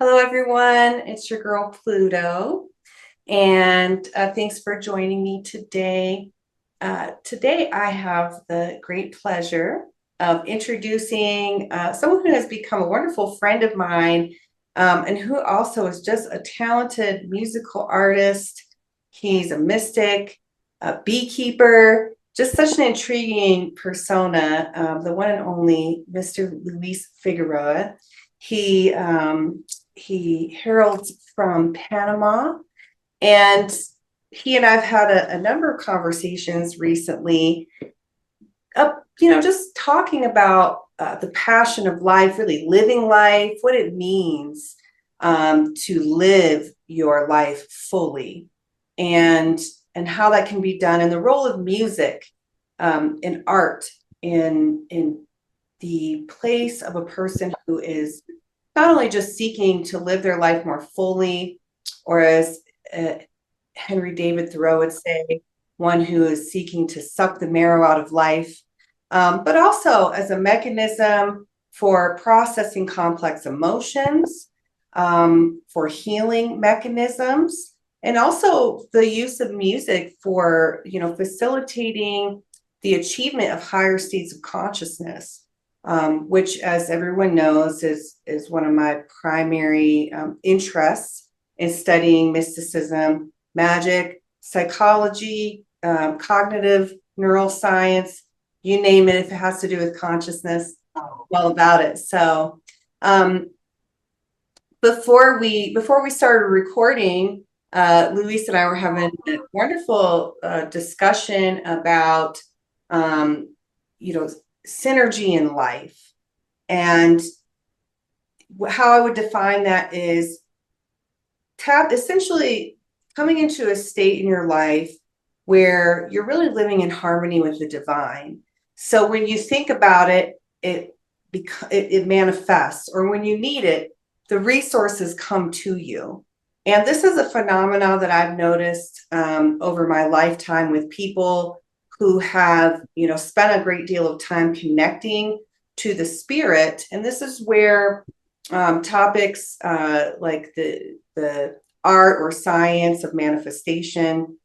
Hello, everyone. It's your girl Pluto, and thanks for joining me today. Today, I have the great pleasure of introducing someone who has become a wonderful friend of mine, and who also is just a talented musical artist. He's a mystic, a beekeeper, just such an intriguing persona, the one and only Mr. Luis Figueroa. He he heralds from Panama, and he and I've had a number of conversations recently, just talking about the passion of life, really living life, what it means to live your life fully, and and how that can be done, and the role of music in art, in the place of a person who is not only just seeking to live their life more fully, or as uh, Henry David Thoreau would say, one who is seeking to suck the marrow out of life, but also as a mechanism for processing complex emotions, for healing mechanisms, and also the use of music for, facilitating the achievement of higher states of consciousness, which, as everyone knows, is one of my primary interests in studying mysticism, magic, psychology, cognitive neuroscience, you name it. If it has to do with consciousness, I'm all about it. So, before we started recording, Luis and I were having a wonderful discussion about, um, you know, synergy in life, and how I would define that is essentially coming into a state in your life where you're really living in harmony with the divine. So when you think about it, it manifests, or when you need it, the resources come to you. And this is a phenomenon that I've noticed over my lifetime with people who have, spent a great deal of time connecting to the spirit. And this is where topics like the art or science of manifestation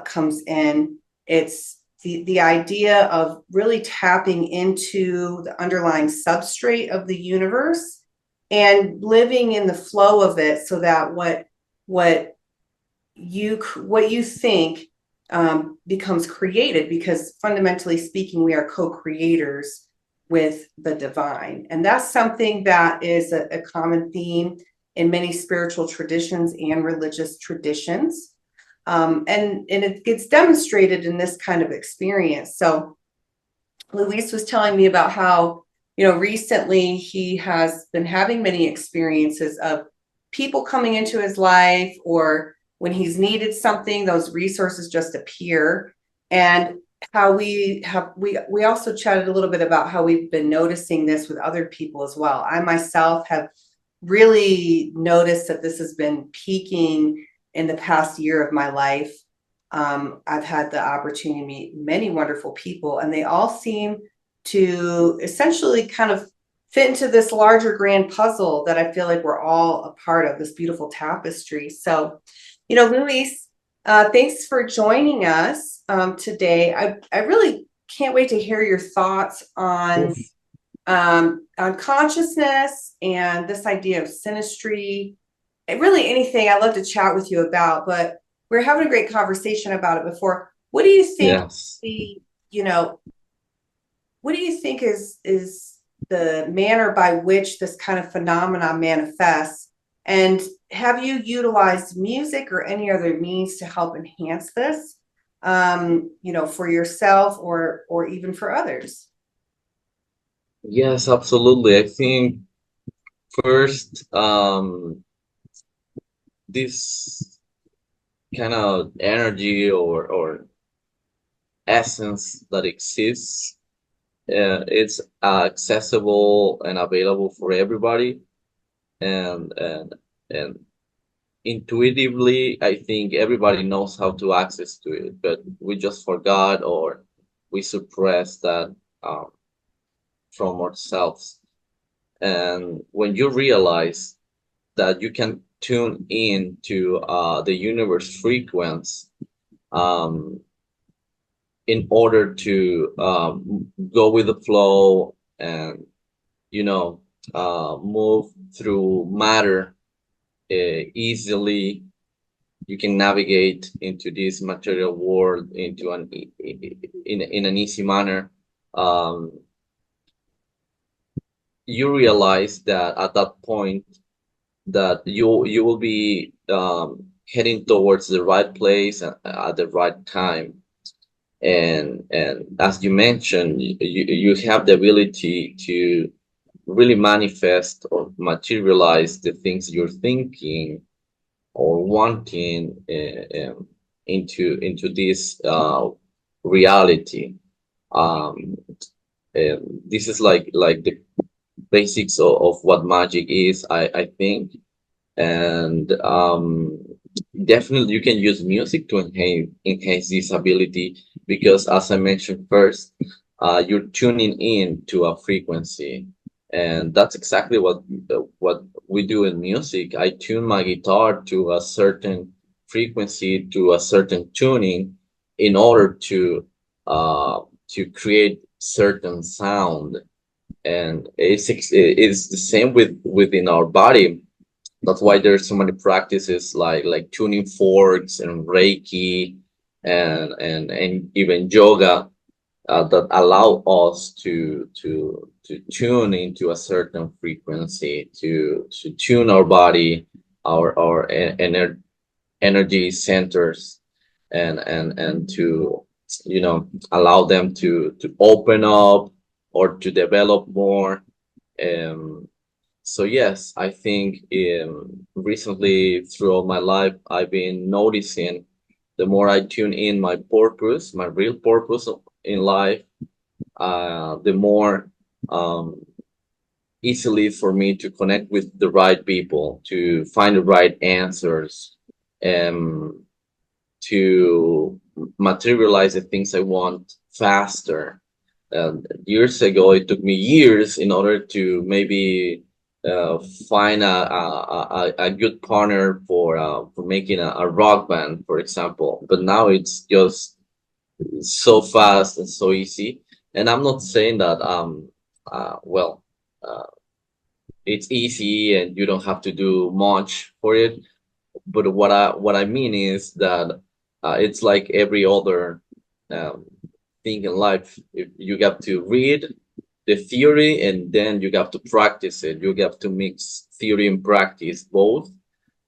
comes in. It's the idea of really tapping into the underlying substrate of the universe and living in the flow of it, so that what you think becomes created, because fundamentally speaking, we are co-creators with the divine. And that's something that is a common theme in many spiritual traditions and religious traditions. And it gets demonstrated in this kind of experience. So Luis was telling me about how, recently he has been having many experiences of people coming into his life, or when he's needed something, those resources just appear. And how we also chatted a little bit about how we've been noticing this with other people as well. I myself have really noticed that this has been peaking in the past year of my life. I've had the opportunity to meet many wonderful people, and they all seem to essentially kind of fit into this larger grand puzzle that I feel like we're all a part of, this beautiful tapestry. So, Luis, thanks for joining us today. I really can't wait to hear your thoughts on consciousness and this idea of synastry. And really anything I'd love to chat with you about, but we're having a great conversation about it before. What do you think Yes. the, you know, what do you think is the manner by which this kind of phenomenon manifests? And have you utilized music or any other means to help enhance this, for yourself or even for others? Yes, absolutely. I think first, this kind of energy or essence that exists, it's accessible and available for everybody, and intuitively, I think everybody knows how to access to it, but we just forgot or we suppress that um, from ourselves. And when you realize that you can tune in to the universe frequency, um, in order to go with the flow and, you know, move through matter easily. You can navigate into this material world into in an easy manner. Um, you realize that at that point that you will be heading towards the right place at the right time. And as you mentioned, you have the ability to really manifest or materialize the things you're thinking or wanting into this reality. Um, and this is like the basics of what magic is, I think. And definitely you can use music to enhance this ability, because as I mentioned first, you're tuning in to a frequency, and that's exactly what we do in music. I tune my guitar to a certain frequency, to a certain tuning, in order uh, to create certain sound. And it's the same within our body. That's why there's so many practices like tuning forks and Reiki and even yoga, that allow us to tune into a certain frequency, to tune our body, our energy centers, and to, allow them to open up or to develop more. Um, so yes, I think recently throughout my life, I've been noticing the more I tune in my purpose, my real purpose in life, the more easily for me to connect with the right people, to find the right answers, and to materialize the things I want faster. Years ago, it took me years in order to maybe uh, find a good partner for making a rock band, for example. But now it's just so fast and so easy. And I'm not saying that well, uh, it's easy and you don't have to do much for it. But what I mean is that it's like every other um, thing in life. If you got to read the theory and then you got to practice it. You got to mix theory and practice both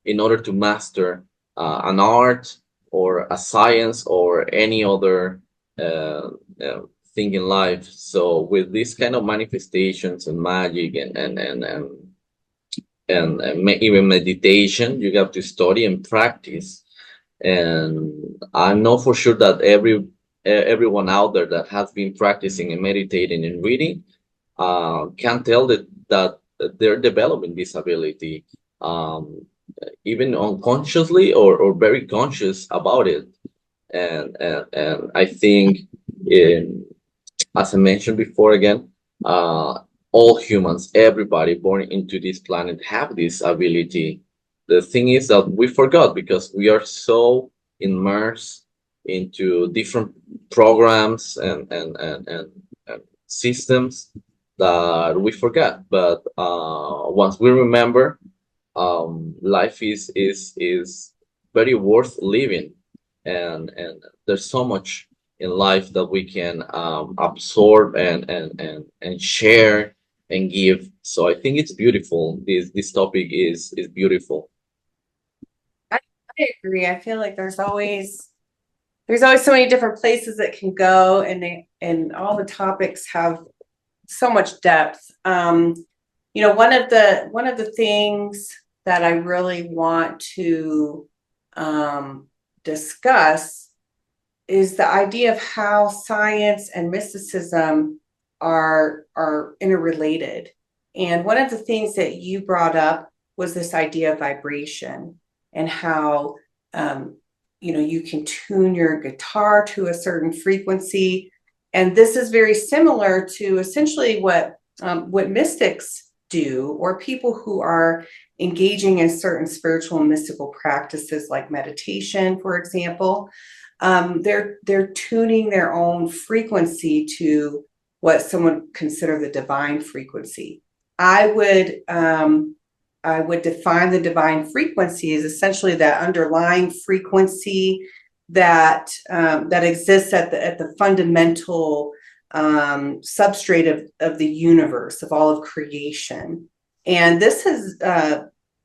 in order to master an art or a science or any other uh, uh, thing in life. So with these kind of manifestations and magic and even meditation, you have to study and practice. And I know for sure that everyone out there that has been practicing and meditating and reading can tell that they're developing this ability, um, even unconsciously or very conscious about it. And I think, in, as I mentioned before again, uh, all humans, everybody born into this planet have this ability. The thing is that we forgot because we are so immersed into different programs and systems that we forgot. But once we remember, life is very worth living, and there's so much in life that we can absorb and share and give. So I think it's beautiful. This topic is beautiful. I, I agree. I feel like there's always so many different places that can go, and all the topics have so much depth. One of the things that I really want to discuss is the idea of how science and mysticism are interrelated. And one of the things that you brought up was this idea of vibration, and how um, you can tune your guitar to a certain frequency. And this is very similar to essentially what mystics do, or people who are engaging in certain spiritual and mystical practices like meditation, for example, they're tuning their own frequency to what someone would consider the divine frequency. I would I would define the divine frequency as essentially that underlying frequency that that exists at the fundamental substrate of the universe, of all of creation. And this has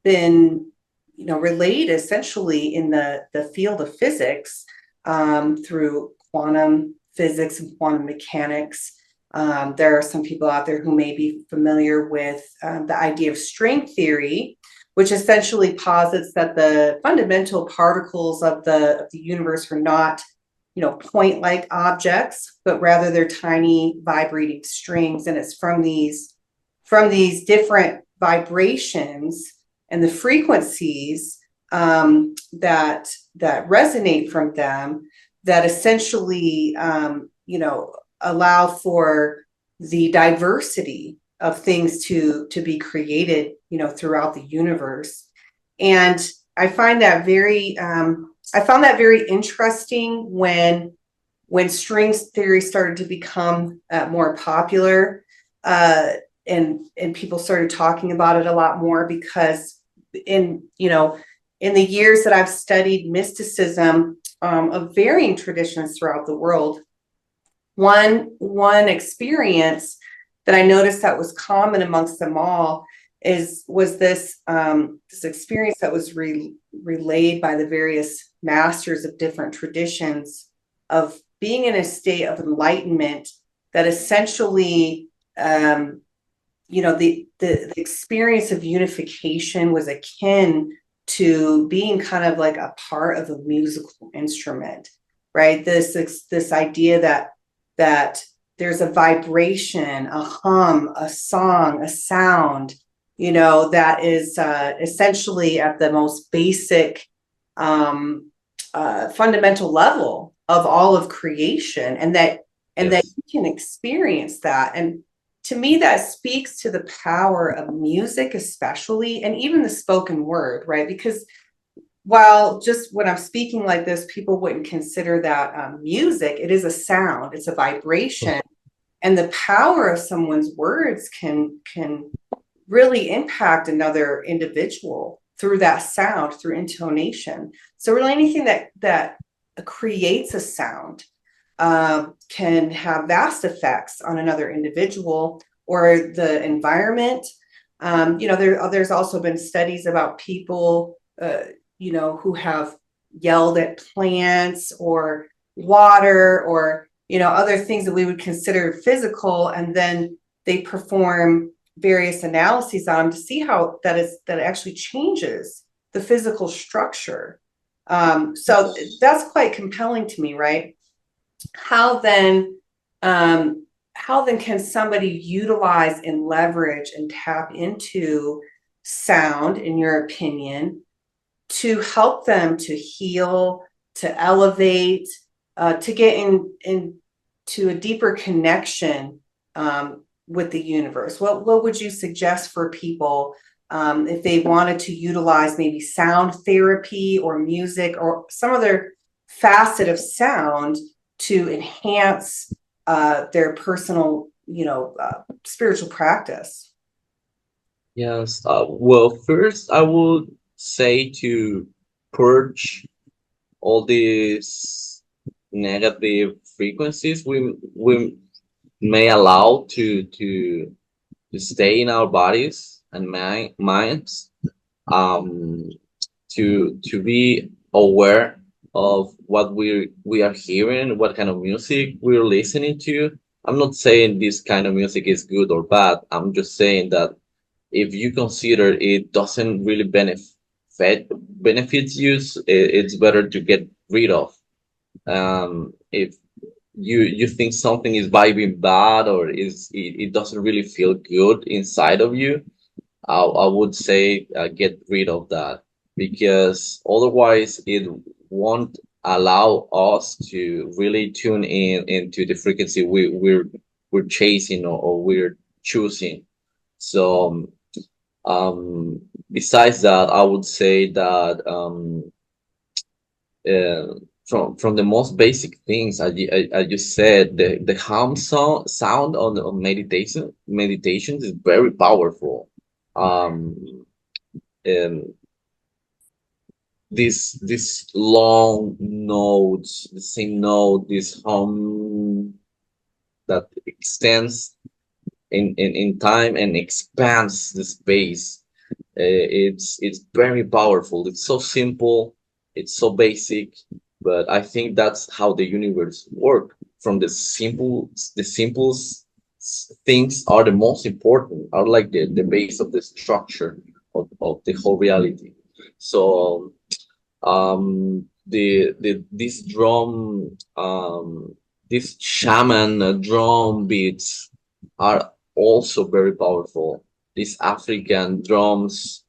been, you know, relayed essentially in the field of physics through quantum physics and quantum mechanics. There are some people out there who may be familiar with the idea of string theory, which essentially posits that the fundamental particles of the universe are not, you know, point-like objects, but rather they're tiny vibrating strings, and it's from these different vibrations and the frequencies that resonate from them that essentially, you know, allow for the diversity of things to be created, you know, throughout the universe. And I find that very I found that very interesting when strings theory started to become more popular, uh, and people started talking about it a lot more, because in, you know, in the years that I've studied mysticism of varying traditions throughout the world, one experience that I noticed that was common amongst them all was this experience that was relayed by the various masters of different traditions of being in a state of enlightenment that essentially, you know, the experience of unification was akin to being kind of like a part of a musical instrument, right? This idea that there's a vibration, a hum, a song, a sound, you know, that is essentially at the most basic, fundamental level of all of creation, and that Yes. you can experience that. And to me, that speaks to the power of music, especially, and even the spoken word, right? Because while just when I'm speaking like this, people wouldn't consider that music, it is a sound, it's a vibration, and the power of someone's words can really impact another individual through that sound, through intonation. So really, anything that creates a sound can have vast effects on another individual or the environment. You know, there's also been studies about people, you know, who have yelled at plants or water or, you know, other things that we would consider physical, and then they perform various analyses on them to see how that actually changes the physical structure. So that's quite compelling to me, right? How then how then can somebody utilize and leverage and tap into sound, in your opinion, to help them to heal, to elevate, to get into a deeper connection with the universe? What would you suggest for people if they wanted to utilize maybe sound therapy or music or some other facet of sound to enhance their personal, you know, spiritual practice? Yes. Well, first I would say to purge all these negative frequencies we may allow to stay in our bodies and minds. Um, to be aware of what we are hearing, what kind of music we're listening to. I'm not saying this kind of music is good or bad. I'm just saying that if you consider it doesn't really benefits you, it's better to get rid of. If you think something is vibing bad or it doesn't really feel good inside of you, I would say get rid of that, because otherwise it won't allow us to really tune in into the frequency we're chasing, or we're choosing. So besides that, I would say that from the most basic things, I just said, the hum sound on meditations is very powerful. Um, and this long notes, the same note, this hum that extends in time and expands the space. It's very powerful. It's so simple. It's so basic, but I think that's how the universe work. From the simplest things are the most important. Are like the base of the structure of the whole reality. So the this drum these shaman drum beats are also very powerful. These African drums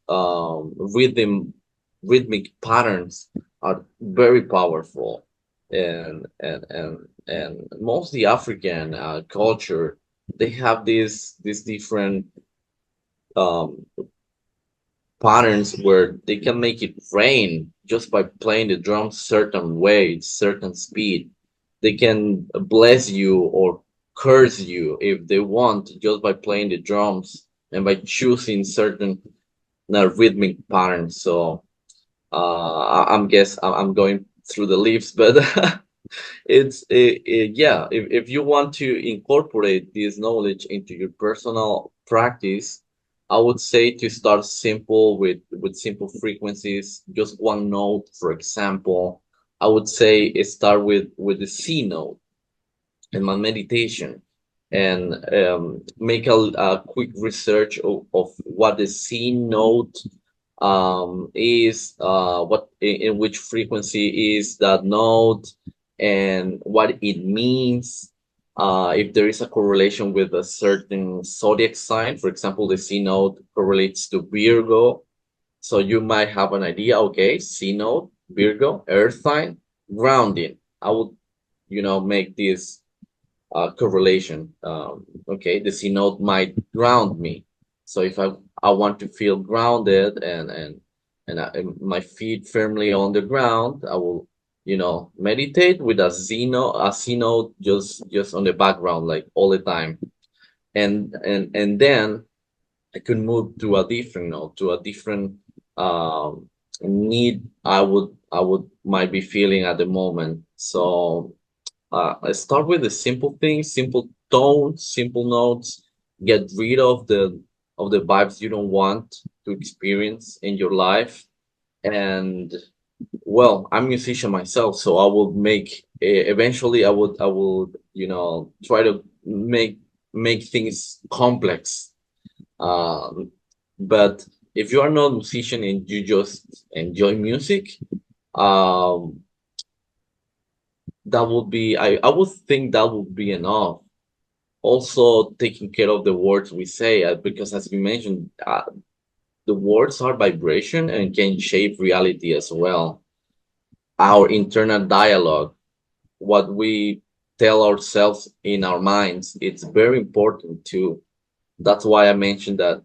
rhythmic patterns are very powerful. And mostly African culture, they have these different um patterns where they can make it rain just by playing the drums certain way, certain speed. They can bless you or curse you if they want just by playing the drums and by choosing certain rhythmic patterns. So I'm going through the leaves, but yeah, if you want to incorporate this knowledge into your personal practice, I would say to start simple with simple frequencies, just one note, for example. I would say start with the C note in my meditation, and make a quick research of what the C note is, what in which frequency is that note, and what it means. If there is a correlation with a certain zodiac sign, for example, the C note correlates to Virgo, so you might have an idea. Okay, C note, Virgo, Earth sign, grounding. I would, make this correlation. Okay, the C note might ground me. So if I want to feel grounded and my feet firmly on the ground, I will, meditate with a C note just on the background, like all the time. And then I could move to a different note, to a different um need I would might be feeling at the moment. So I start with the simple things, simple tones, simple notes. Get rid of the vibes you don't want to experience in your life. And well, I'm a musician myself, so I will make eventually. I would try to make things complex. Um, but if you are not a musician and you just enjoy music, um, that would be I would think that would be enough. Also taking care of the words we say, because as you mentioned, the words are vibration and can shape reality as well. Our internal dialogue, what we tell ourselves in our minds, it's very important too. That's why I mentioned that,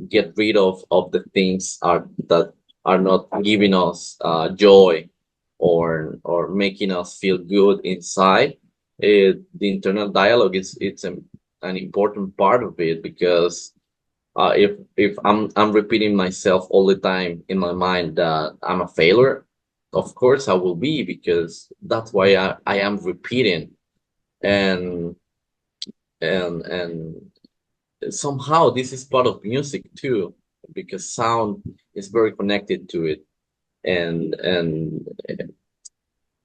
get rid of the things that are not giving us joy or making us feel good inside. The internal dialogue is it's an important part of it, because if I'm repeating myself all the time in my mind that I'm a failure, of course I will be, because that's why I am repeating. And and and somehow this is part of music too, because sound is very connected to it, and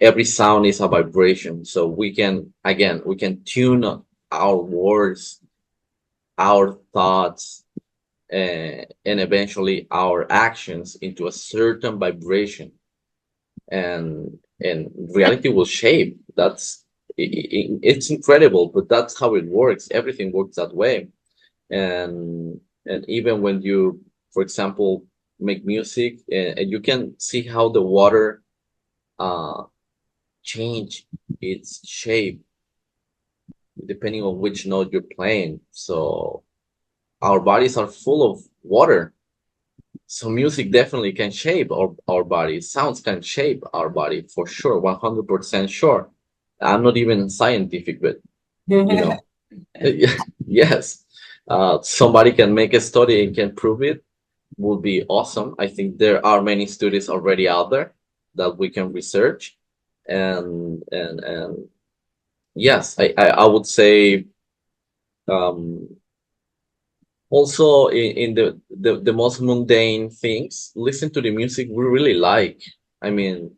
every sound is a vibration, so we can tune our words, our thoughts, and eventually our actions into a certain vibration, and reality will shape. It's incredible, but that's how it works. Everything works that way. And even when you, for example, make music, and you can see how the water uh change its shape depending on which note you're playing. So our bodies are full of water. So music definitely can shape our body. Sounds can shape our body for sure, 100% sure. I'm not even scientific, but you know, yes. Somebody can make a study and can prove it, would be awesome. I think there are many studies already out there that we can research, and yes, I would say, um, also in the most mundane things, listen to the music we really like. I mean,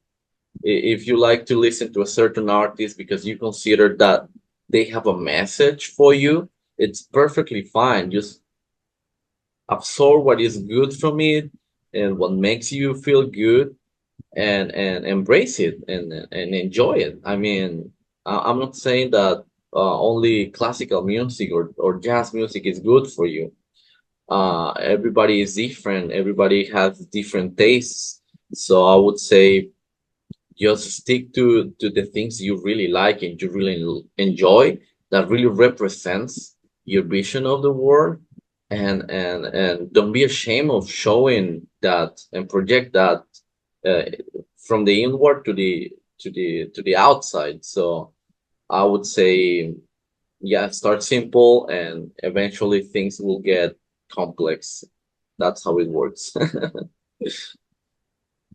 if you like to listen to a certain artist because you consider that they have a message for you, it's perfectly fine. Just absorb what is good from it and what makes you feel good, and embrace it and enjoy it. I mean, I'm not saying that only classical music or jazz music is good for you. Everybody is different. Everybody has different tastes. So I would say just stick to the things you really like and you really enjoy, that really represents your vision of the world, and don't be ashamed of showing that and project that, uh, from the inward to the outside. So I would say, yeah, start simple and eventually things will get complex. That's how it works.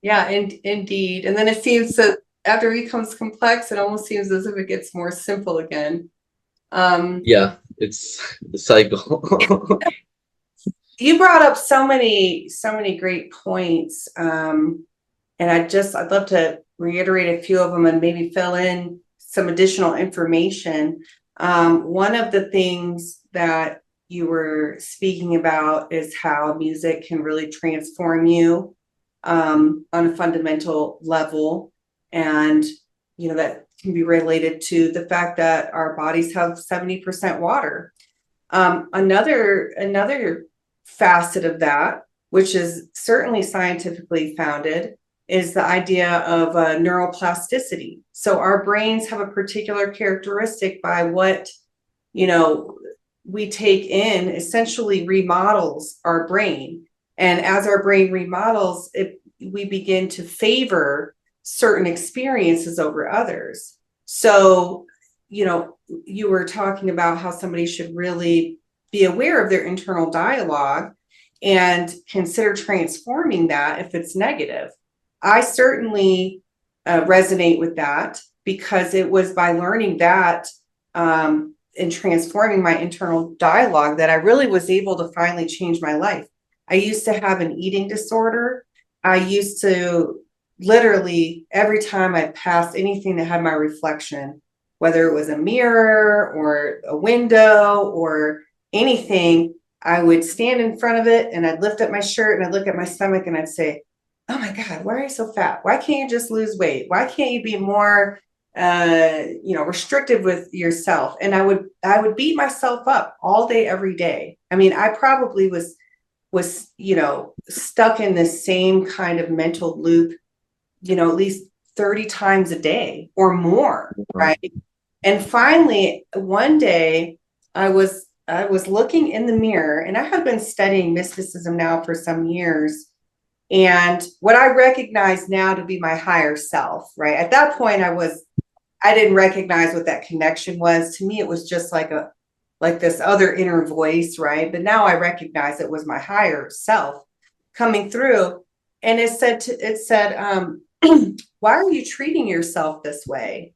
Yeah, indeed. And then it seems that after it becomes complex, it almost seems as if it gets more simple again. Um, Yeah, it's the cycle. you brought up so many great points. And I'd love to reiterate a few of them and maybe fill in some additional information. One of the things that you were speaking about is how music can really transform you, on a fundamental level. And, that can be related to the fact that our bodies have 70% water. Another facet of that, which is certainly scientifically founded, is the idea of neuroplasticity. So our brains have a particular characteristic by what, you know, we take in essentially remodels our brain. And as our brain remodels, we begin to favor certain experiences over others. So, you were talking about how somebody should really be aware of their internal dialogue and consider transforming that if it's negative. I certainly resonate with that because it was by learning that, and transforming my internal dialogue, that I really was able to finally change my life. I used to have an eating disorder. I used to literally, every time I passed anything that had my reflection, whether it was a mirror or a window or anything, I would stand in front of it and I'd lift up my shirt and I'd look at my stomach and I'd say, "Oh my God, why are you so fat? Why can't you just lose weight? Why can't you be more restrictive with yourself?" And I would beat myself up all day, every day. I mean, I probably was stuck in this same kind of mental loop, at least 30 times a day or more, right? And finally, one day I was looking in the mirror, and I have been studying mysticism now for some years. And what I recognize now to be my higher self, right? At that point, I didn't recognize what that connection was. To me, it was just like this other inner voice, right? But now I recognize it was my higher self coming through. And it said, why are you treating yourself this way?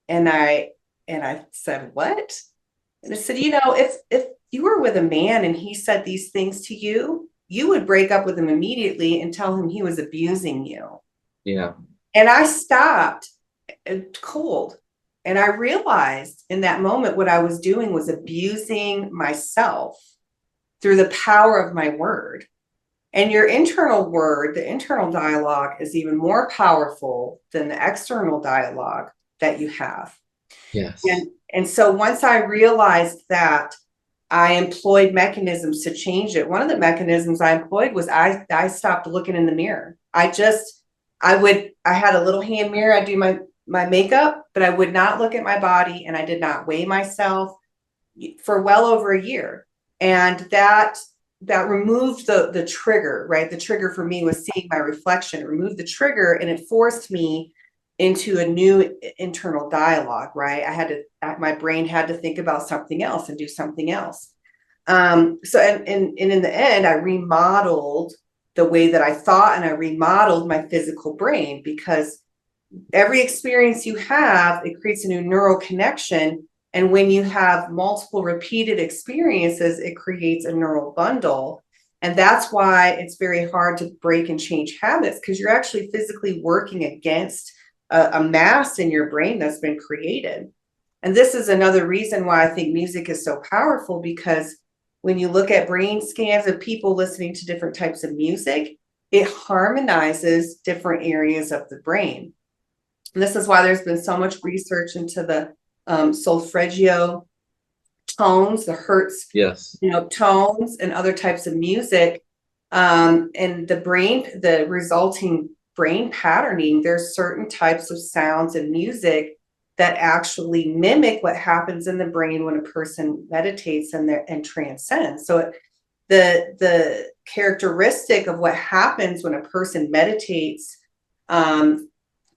And I said, what? And it said, if you were with a man and he said these things to you, you would break up with him immediately and tell him he was abusing you. Yeah. And I stopped cold. And I realized in that moment what I was doing was abusing myself through the power of my word. And your internal word, the internal dialogue, is even more powerful than the external dialogue that you have. Yes. And so once I realized that, I employed mechanisms to change it. One of the mechanisms I employed was I stopped looking in the mirror. I had a little hand mirror. I do my makeup, but I would not look at my body and I did not weigh myself for well over a year. And that removed the trigger, right? The trigger for me was seeing my reflection. It removed the trigger, and it forced me into a new internal dialogue, right? My brain had to think about something else and do something else. So and in the end, I remodeled the way that I thought, and I remodeled my physical brain, because every experience you have, it creates a new neural connection. And when you have multiple repeated experiences, it creates a neural bundle. And that's why it's very hard to break and change habits, because you're actually physically working against a mass in your brain that's been created. And this is another reason why I think music is so powerful, because when you look at brain scans of people listening to different types of music, it harmonizes different areas of the brain. And this is why there's been so much research into the solfeggio tones, the Hertz, Yes. tones, and other types of music. And the resulting brain patterning, there's certain types of sounds and music that actually mimic what happens in the brain when a person meditates and transcends. So the characteristic of what happens when a person meditates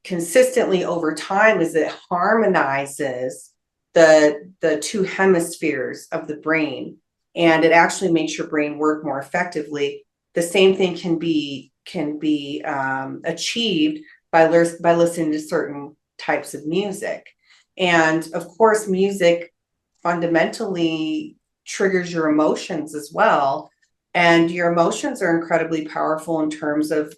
consistently over time is it harmonizes the two hemispheres of the brain, and it actually makes your brain work more effectively. The same thing can be achieved by listening to certain types of music. And of course, music fundamentally triggers your emotions as well. And your emotions are incredibly powerful in terms of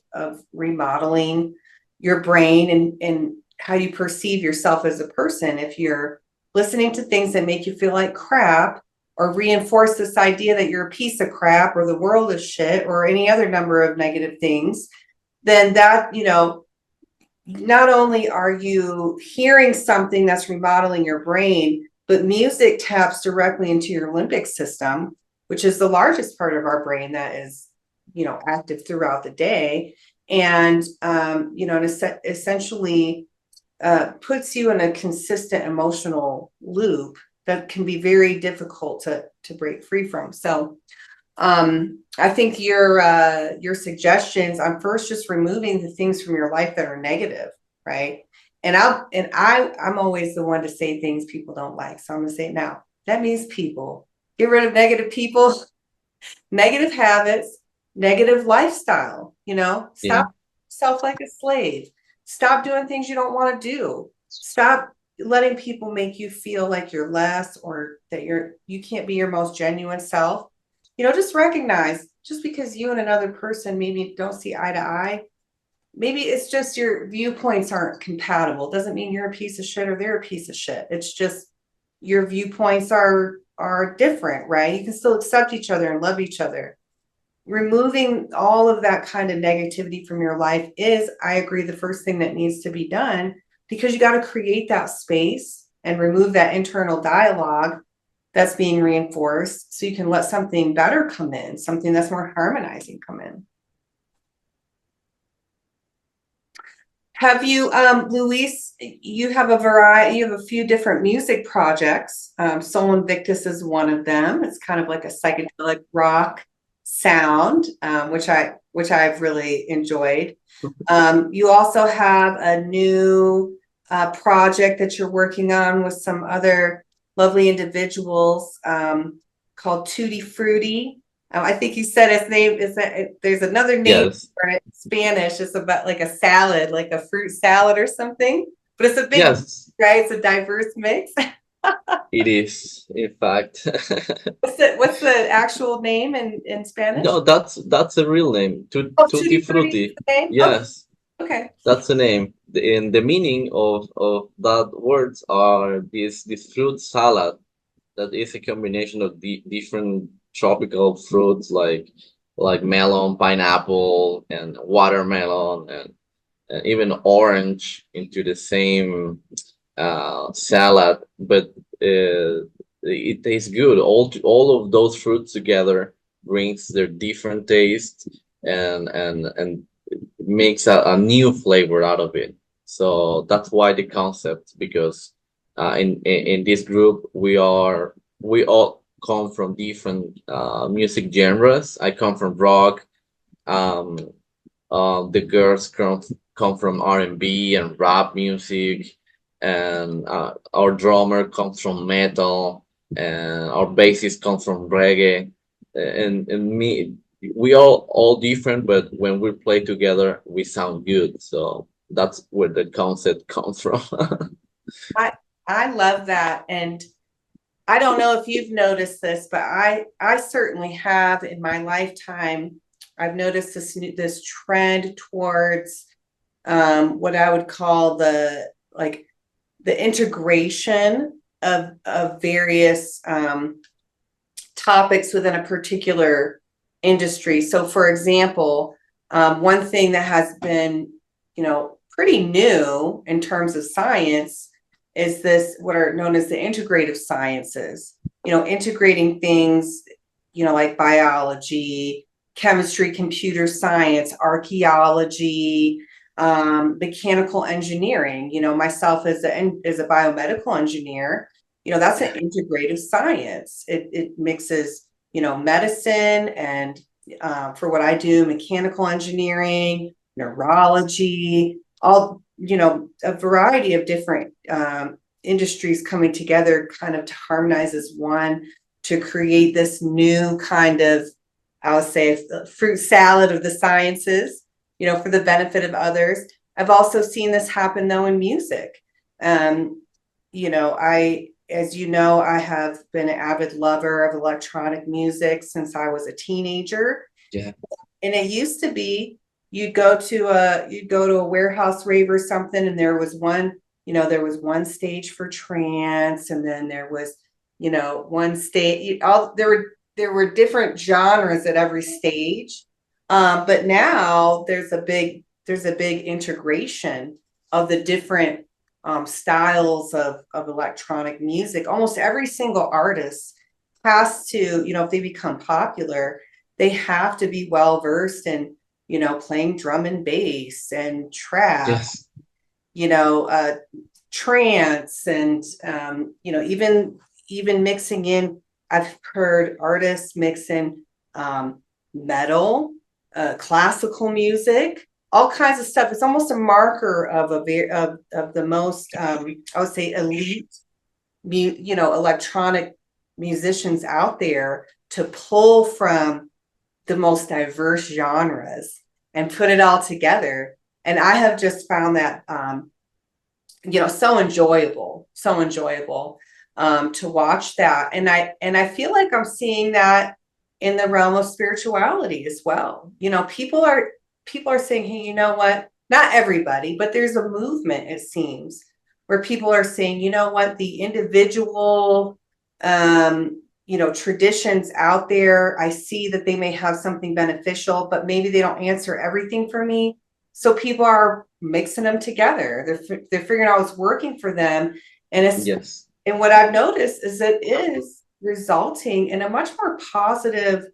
remodeling your brain and how you perceive yourself as a person. If you're listening to things that make you feel like crap, or reinforce this idea that you're a piece of crap, or the world is shit, or any other number of negative things, then that, not only are you hearing something that's remodeling your brain, but music taps directly into your limbic system, which is the largest part of our brain that is, active throughout the day. And, essentially puts you in a consistent emotional loop that can be very difficult to break free from. So I think your suggestions on first just removing the things from your life that are negative, right? And I'm always the one to say things people don't like. So I'm gonna say it now. That means people. Get rid of negative people, negative habits, negative lifestyle, Yeah. stop yourself like a slave. Stop doing things you don't want to do. Stop letting people make you feel like you're less, or that you can't be your most genuine self. Just recognize, just because you and another person maybe don't see eye to eye, maybe it's just your viewpoints aren't compatible. Doesn't mean you're a piece of shit or they're a piece of shit. It's just your viewpoints are different, right? You can still accept each other and love each other. Removing all of that kind of negativity from your life is, I agree, the first thing that needs to be done, because you got to create that space and remove that internal dialogue that's being reinforced, so you can let something better come in, something that's more harmonizing come in. Have you, Luis, you have a few different music projects. Soul Invictus is one of them. It's kind of like a psychedelic rock sound, which I've really enjoyed. You also have a new project that you're working on with some other lovely individuals, called Tutti Frutti. I think you said his name is that there's another name Yes. for it in Spanish. It's about like a salad, like a fruit salad or something. But it's a big, Yes. right? It's a diverse mix. It is, in fact. What's the actual name in Spanish? No, that's a real name. Oh, Tutti Tutti Frutti is Frutti. the name? Okay, Yes, okay. that's the name. And the meaning of that words are this fruit salad that is a combination of different tropical fruits like melon, pineapple, and watermelon, and even orange into the same salad, but it tastes good. All of those fruits together brings their different taste and makes a new flavor out of it. So that's why the concept, because in this group we come from different music genres. I come from rock. Um, the girls come from R&B and rap music, and our drummer comes from metal, and our bassist comes from reggae, and me. We all different, but when we play together, we sound good. So that's where the concept comes from. I I love that. And I don't know if you've noticed this, but I certainly have in my lifetime. I've noticed this trend towards what I would call the integration of various topics within a particular industry. So, for example, one thing that has been, pretty new in terms of science is this what are known as the integrative sciences. Integrating things, like biology, chemistry, computer science, archaeology, mechanical engineering. Myself as a biomedical engineer, that's an integrative science. It mixes, medicine and for what I do, mechanical engineering, neurology, all, a variety of different industries coming together kind of to harmonize as one to create this new kind of, I would say, fruit salad of the sciences, for the benefit of others. I've also seen this happen though in music. Um, I have been an avid lover of electronic music since I was a teenager. Yeah. And it used to be you'd go to a warehouse rave or something, and there was one stage for trance, and then there was, one stage, all there were different genres at every stage. But now there's a big integration of the different styles of electronic music. Almost every single artist has to, if they become popular, they have to be well versed in, playing drum and bass and trap, Yes. you know, uh, trance, and even mixing in. I've heard artists mix in metal, classical music, all kinds of stuff. It's almost a marker of the most, I would say, elite, electronic musicians out there to pull from the most diverse genres and put it all together. And I have just found that, so enjoyable to watch that. And I feel like I'm seeing that in the realm of spirituality as well. People are saying, hey, you know what? Not everybody, but there's a movement, it seems, where people are saying, you know what, the individual traditions out there, I see that they may have something beneficial, but maybe they don't answer everything for me. So people are mixing them together. They're figuring out what's working for them, and Yes. what I've noticed is that it is resulting in a much more positive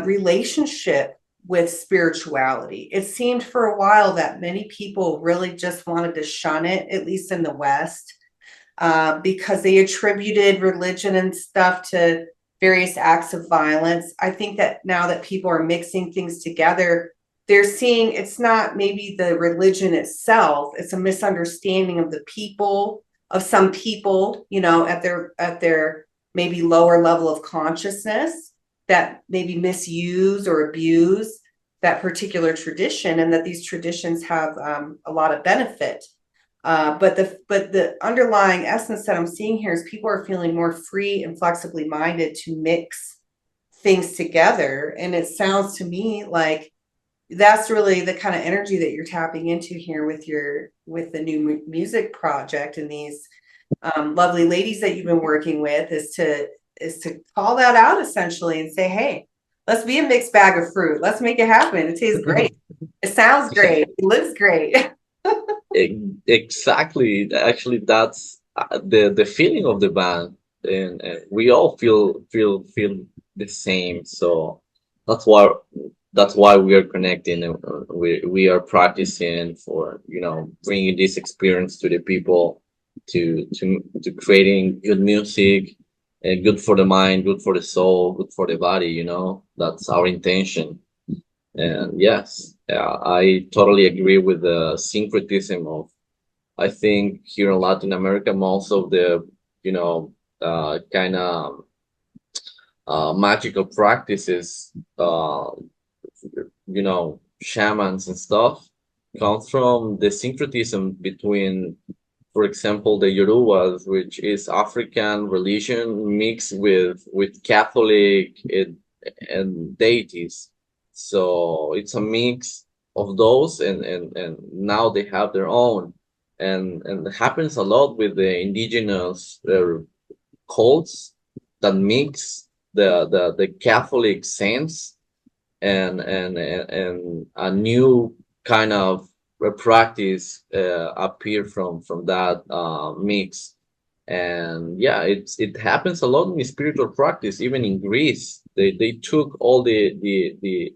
relationship with spirituality. It seemed for a while that many people really just wanted to shun it, at least in the West, because they attributed religion and stuff to various acts of violence. I think that now that people are mixing things together, they're seeing it's not maybe the religion itself, it's a misunderstanding of the people, of some people, at their maybe lower level of consciousness that maybe misuse or abuse that particular tradition, and that these traditions have a lot of benefit. But the underlying essence that I'm seeing here is people are feeling more free and flexibly minded to mix things together. And it sounds to me like that's really the kind of energy that you're tapping into here with the new music project, and these lovely ladies that you've been working with, is to call that out essentially and say, hey, let's be a mixed bag of fruit. Let's make it happen. It tastes great. It sounds great. It looks great. Exactly. Actually, that's the feeling of the band, and we all feel the same. So that's why that's why we are connecting. And we are practicing for bringing this experience to the people, to creating good music, good for the mind, good for the soul, good for the body. You know, that's our intention. And yes, I totally agree with the syncretism of. I think here in Latin America, most of the you know kind of magical practices, shamans and stuff, comes from the syncretism between, for example, the Yorubas, which is African religion mixed with Catholic and deities. So it's a mix of those, and now they have their own, and it happens a lot with the indigenous cults that mix the Catholic saints and a new kind of practice appear from that mix. And yeah, it happens a lot in spiritual practice. Even in Greece, they took all the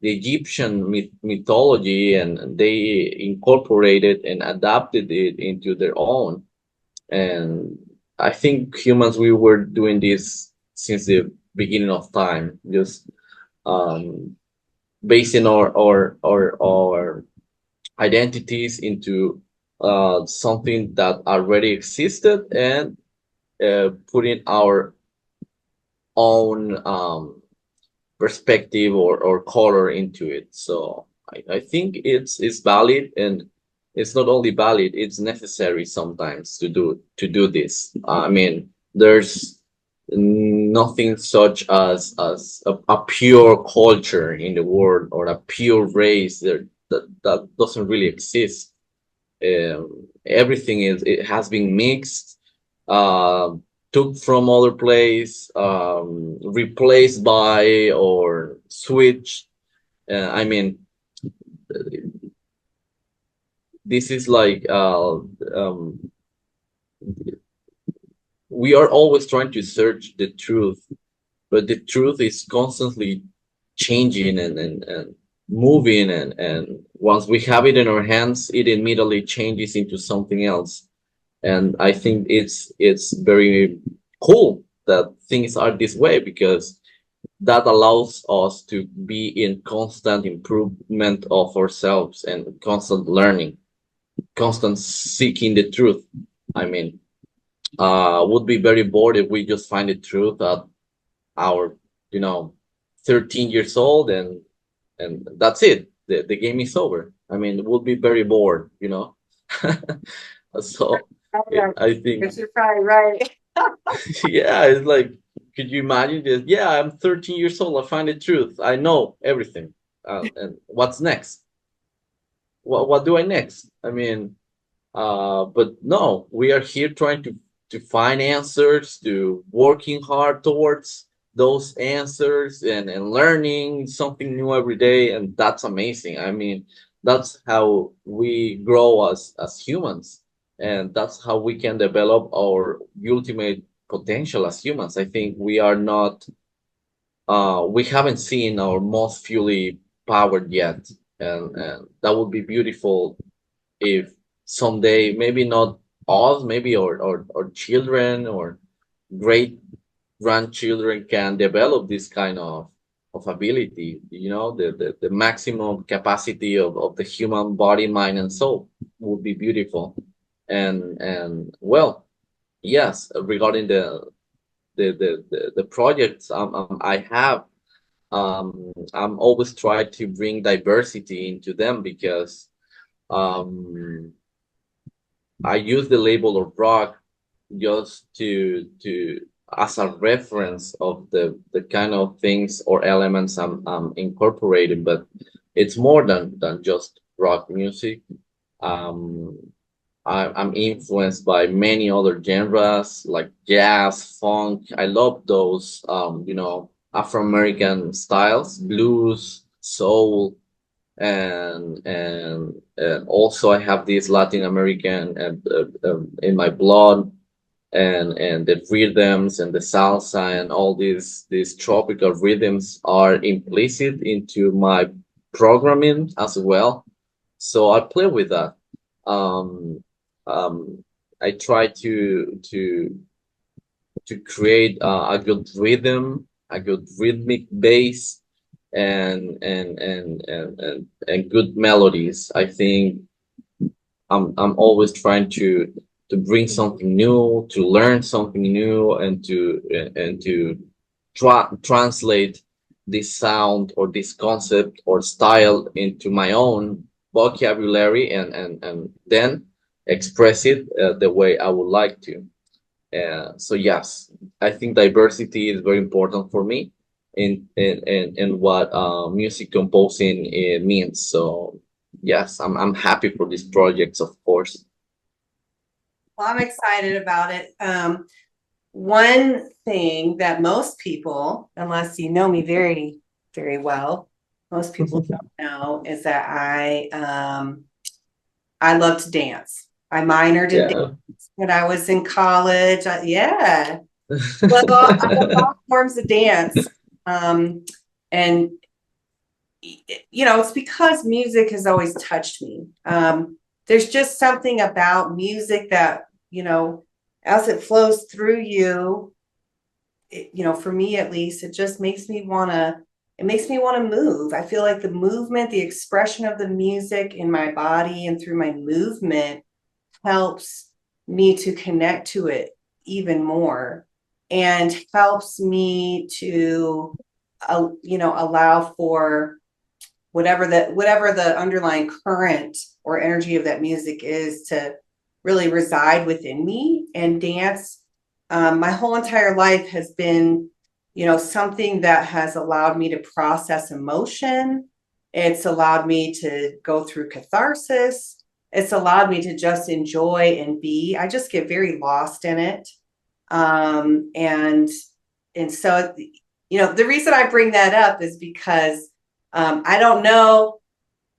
Egyptian mythology, and they incorporated and adapted it into their own. And I think humans, we were doing this since the beginning of time, just um, basing our identities into something that already existed, and putting our own perspective or color into it. So I think it's valid, and it's not only valid, it's necessary sometimes to do this. I mean, there's nothing such as a pure culture in the world, or a pure race that doesn't really exist. Everything is, it has been mixed, uh, took from other place, replaced by or switched. I mean, this is like we are always trying to search the truth, but the truth is constantly changing and moving, and once we have it in our hands, it immediately changes into something else. And I think it's very cool that things are this way, because that allows us to be in constant improvement of ourselves, and constant learning, constant seeking the truth. I mean, would be very bored if we just find the truth at our, you know 13 years old, and that's it, the game is over. I mean, we'll be very bored. So Yeah, I think, you're probably right. yeah, it's like, could you imagine this? Yeah, I'm 13 years old. I find the truth. I know everything. And what's next? What do I next? I mean, but no, we are here trying to find answers, to working hard towards those answers, and learning something new every day, and that's amazing. I mean, that's how we grow as humans, and that's how we can develop our ultimate potential as humans. I think we haven't seen our most fully powered yet, and that would be beautiful if someday, maybe not us, maybe or children or great grandchildren, can develop this kind of ability, the maximum capacity of the human body, mind, and soul would be beautiful. And well, yes, regarding the projects I have, I'm always trying to bring diversity into them, because um I use the label of rock just to as a reference of the kind of things or elements I'm incorporating, but it's more than just rock music. Um, I'm influenced by many other genres like jazz, funk. I love those, Afro American styles, blues, soul, and also I have this Latin American in my blood, and the rhythms and the salsa and all these tropical rhythms are implicit into my programming as well. So I play with that. Um, I try to to create a good rhythm, a good rhythmic bass, and good melodies. I think I'm always trying to bring something new, to learn something new, and to translate this sound or this concept or style into my own vocabulary, and then express it the way I would like to. So yes, I think diversity is very important for me in what music composing means. So yes, I'm happy for these projects, of course. Well, I'm excited about it. One thing that most people, unless you know me very, very well, most people don't know is that I love to dance. I minored in dance Yeah. when I was in college. Yeah. Well, I love all forms of dance. Um, and it's because music has always touched me. There's just something about music that, as it flows through you, for me at least, it just makes me want to move. I feel like the movement, the expression of the music in my body and through my movement helps me to connect to it even more and helps me to allow for whatever the underlying current or energy of that music is to really reside within me. And dance, my whole entire life has been, something that has allowed me to process emotion. It's allowed me to go through catharsis. It's allowed me to just enjoy and be. I just get very lost in it. And so, the reason I bring that up is because I don't know.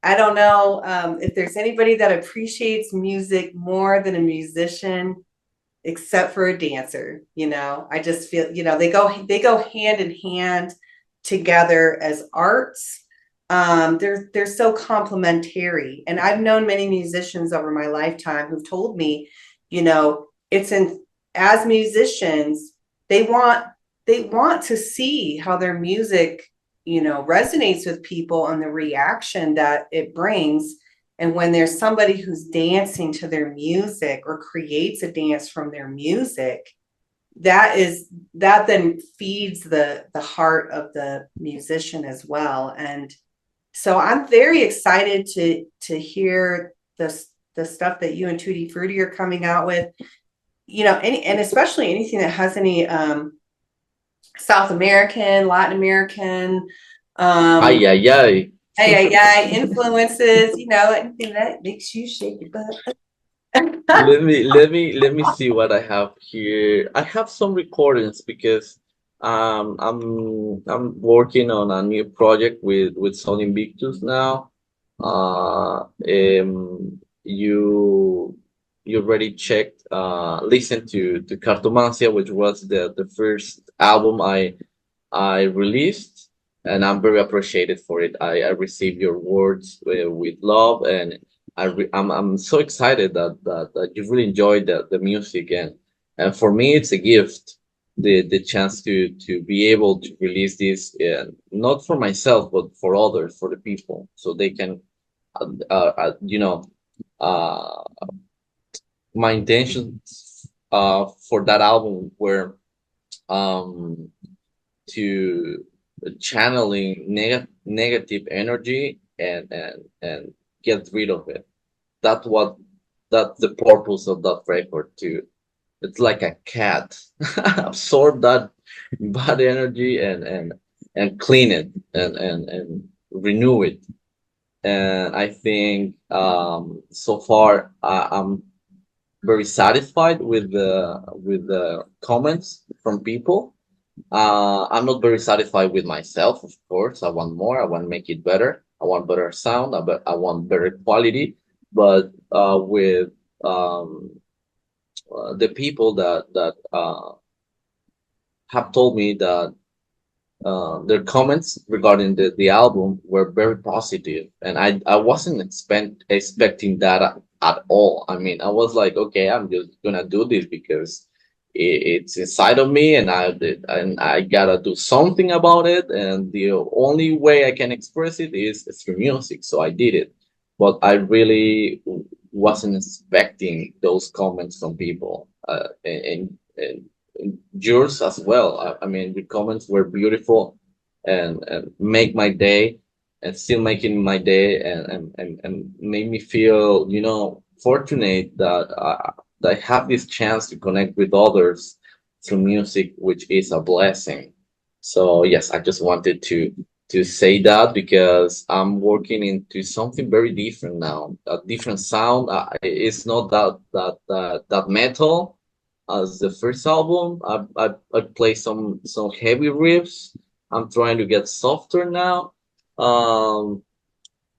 I don't know if there's anybody that appreciates music more than a musician, except for a dancer. I just feel they go hand in hand together as arts. They're so complementary, and I've known many musicians over my lifetime who've told me, it's in as musicians they want they want to see how their music resonates with people and the reaction that it brings. And when there's somebody who's dancing to their music or creates a dance from their music, that then feeds the heart of the musician as well. And so I'm very excited to hear the stuff that you and Tutti Frutti are coming out with, and especially anything that has any South American, Latin American, um, Ay, ay, ay. influences, anything that makes you shake your butt. Let me see what I have here. I have some recordings because I'm working on a new project with Sony Invictus now. You already checked listened to Cartomancia, which was the first album I released, and I'm very appreciated for it. I received your words with love, and I'm so excited that you really enjoyed the music, and for me it's a gift, the chance to be able to release this, not for myself but for others, for the people, so they can uh, uh, uh, you know uh, my intentions for that album were um to channeling negative energy and get rid of it. That's the purpose of that record too. It's like a cat, absorb that bad energy and clean it and renew it. And I think so far I'm very satisfied with the comments from people. I'm not very satisfied with myself, of course. I want more. I want to make it better. I want better sound. I want better quality. But with the people that have told me that their comments regarding the album were very positive, and I wasn't expecting that at all. I mean, I was like, okay, I'm just gonna do this because it's inside of me, and I gotta do something about it, and the only way I can express it is through music. So I did it, but I really wasn't expecting those comments from people, and yours as well. I mean, the comments were beautiful, and make my day, and still making my day, and made me feel, fortunate that I have this chance to connect with others through music, which is a blessing. So yes, I just wanted to say that because I'm working into something very different now, a different sound. It's not that metal as the first album. I play some heavy riffs. I'm trying to get softer now. Um,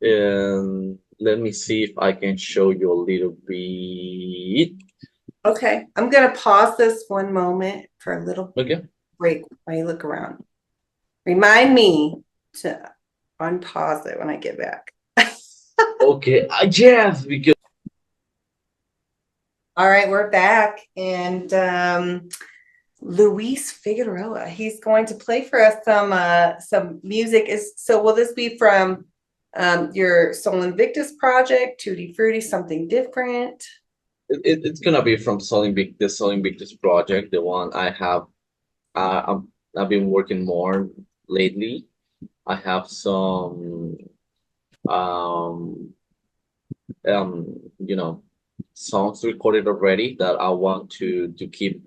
and let me see if I can show you a little bit. Okay, I'm gonna pause this one moment for a little Okay. break while you look around. Remind me to unpause it when I get back. Okay. Yes, because All right, we're back, and Luis Figueroa, he's going to play for us some music. Will this be from your Soul Invictus project, Tutti Frutti, something different? it's gonna be from the Soul Invictus project, the one I have. I've been working more lately. I have some um you know songs recorded already that I want to keep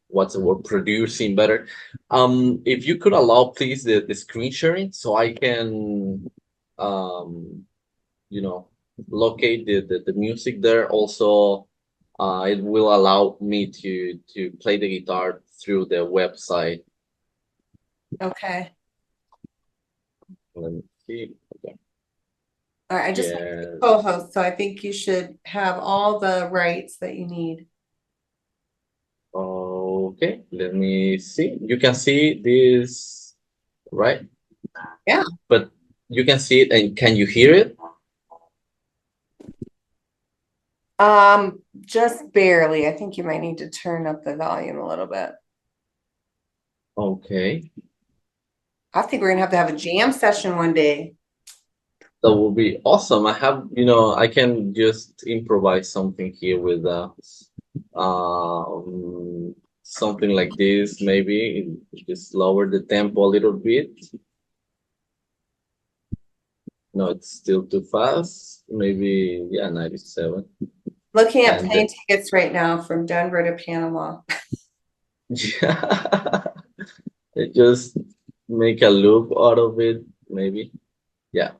what's the word, producing better. If you could allow please the screen sharing so I can um you know locate the music there. Also, it will allow me to play the guitar through the website. Okay. Let me see. Okay. All right, I just Yeah. co-host, so I think you should have all the rights that you need. Okay, let me see. You can see this, right? Yeah. But you can see it, and can you hear it? Just barely. I think you might need to turn up the volume a little bit. Okay, I think we're gonna have to have a jam session one day. that will be awesome. I can just improvise something here with something like this, maybe just lower the tempo a little bit. No, it's still too fast. Maybe, yeah, 97. Looking at And plane tickets right now from Denver to Panama. yeah, just make a loop out of it, maybe. Yeah.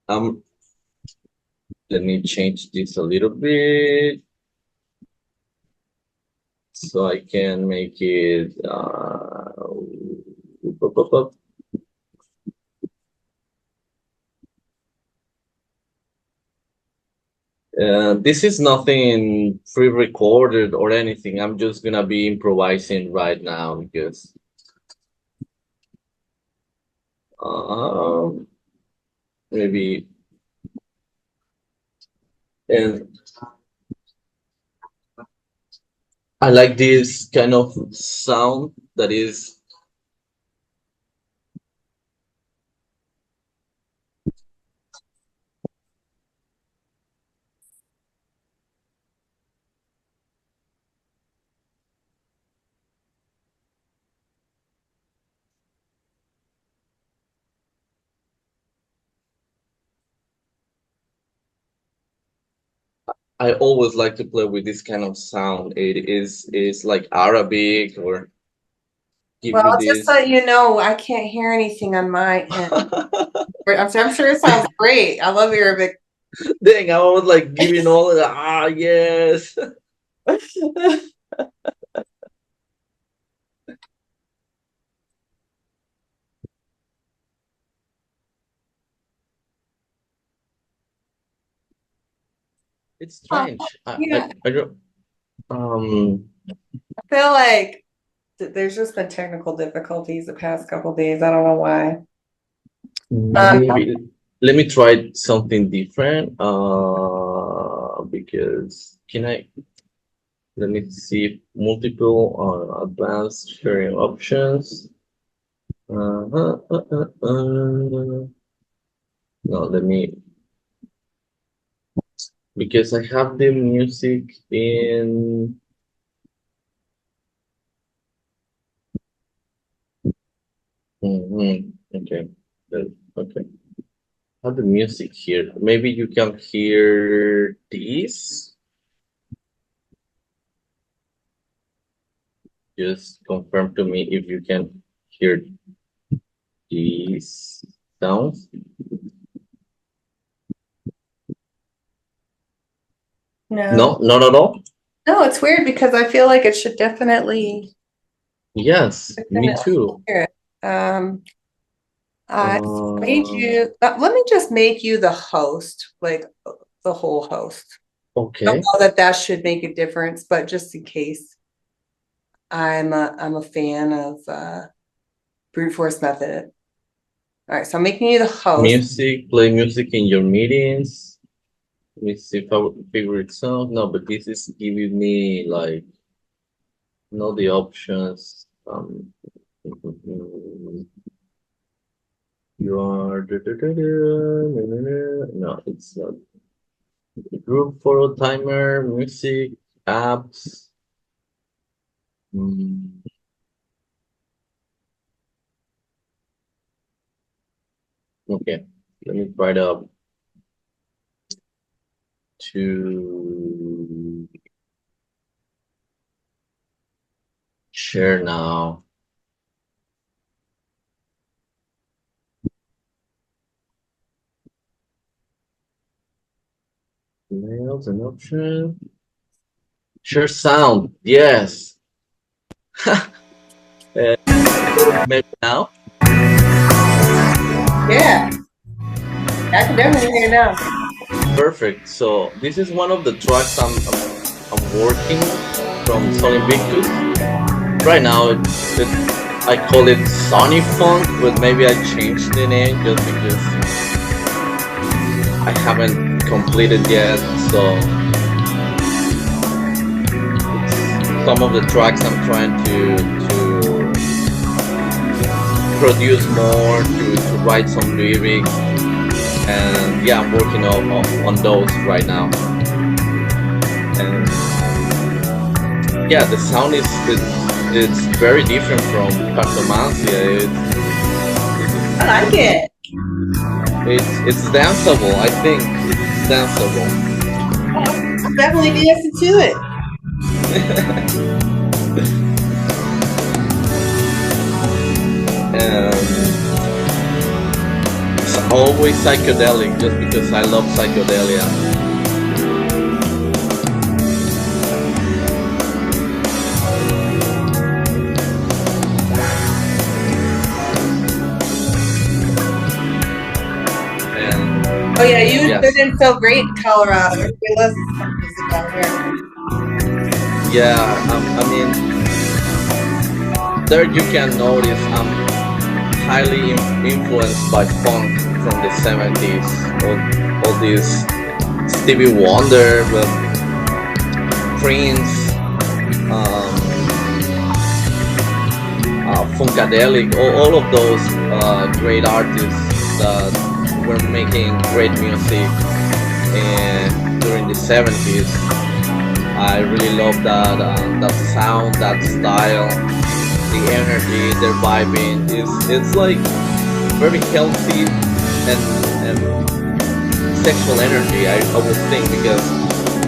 Um, Let me change this a little bit so I can make it up, up, up. This is nothing pre-recorded or anything. I'm just gonna be improvising right now because um maybe, and I like this kind of sound that is. I always like to play with this kind of sound. It is like Arabic or give Well, you just so this. you know, I can't hear anything on my end. I'm sure it sounds great. I love Arabic. Dang, I was like giving all of the yes. It's Oh, strange. yeah, I don't I feel like there's just been technical difficulties the past couple days. I don't know why. Um, maybe. let me try something different. Because can I? Let me see multiple advanced sharing options. No, let me because I have the music in. Okay, okay. I have the music here. Maybe you can hear this. Just confirm to me if you can hear these sounds. No, No, not at all. no, it's weird because I feel like it should Yes, me definitely too. hear it. I made Uh, you, let me just make you the host, like the whole host. Don't okay. know that that should make a difference, but just in case, I'm a fan of brute force method. All right, so I'm making you the host. Music, play music in your meetings. Let me see if I would favorite song. No, but this is giving me like not the options. You are no, it's not. Group photo timer, music, apps. Mm, okay, let me try to share now. Emails an option. Share sound. Yes. Uh, maybe now. Yeah, I can definitely hear it now. Perfect. So this is one of the tracks I'm working from Sony Invictus. Right now, I call it Sony Funk, but maybe I changed the name just because I haven't completed yet. So it's some of the tracks I'm trying to produce more, to write some lyrics, and yeah, I'm working on those right now. And yeah, the sound it's very different from Cartomancia. I like it. It's danceable. I think it's danceable. I'm definitely dancing to it. And it's always psychedelic just because I love psychedelia. And Oh yeah, you would yes, fit in so great in Colorado. Everybody loves this kind of music down here. yeah. I mean, there you can notice I'm highly influenced by funk from the 70s. All these Stevie Wonder, with Prince, um, Funkadelic, all of those great artists that were making great music during the 70s. I really love that sound, that style, the energy, their vibing. It's like very healthy and sexual energy. I would think because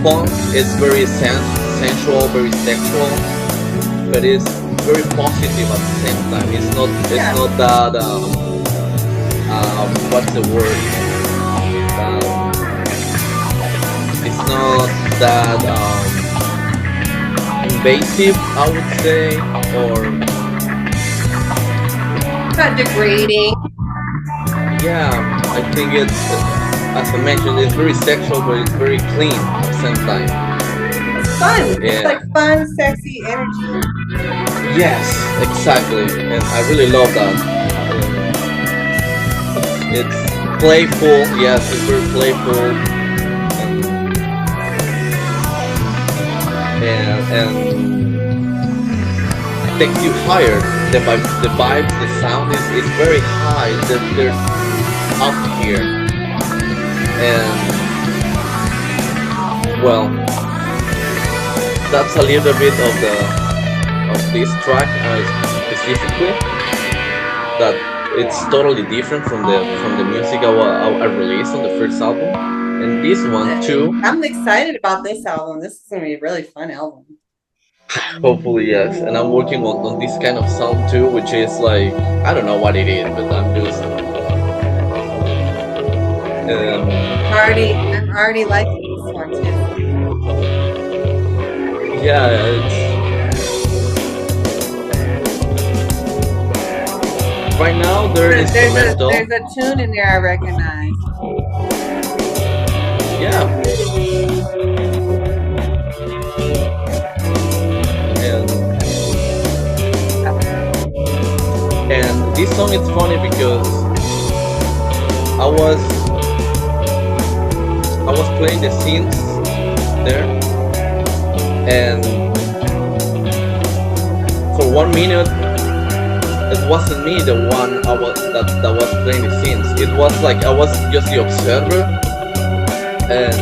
funk is very sensual, very sexual, but it's very positive at the same time. Yeah. It's not that what's the word? It's not that invasive, I would say, or Not degrading. yeah, I think it's as I mentioned, it's very sexual, but it's very clean at the same time. It's fun. It's like Yeah. fun, sexy energy. Yes, exactly, and I really love that. It's playful. Yes, it's very playful, and takes you higher. The vibes, the sound is very high. There's up here, and well, that's a little bit of this track specifically. That it's totally different from the music I released on the first album, and this one too. I'm excited about this album. This is gonna be a really fun album. Hopefully, yes. And I'm working on this kind of sound too, which is like I don't know what it is, but I'm just I'm already liking this one too. yeah. Right now they're instrumental. There's a tune in there I recognize. Yeah. And this song is funny because I was playing the synths there, and for 1 minute it wasn't me the one that was playing the synths. It was like I was just the observer, and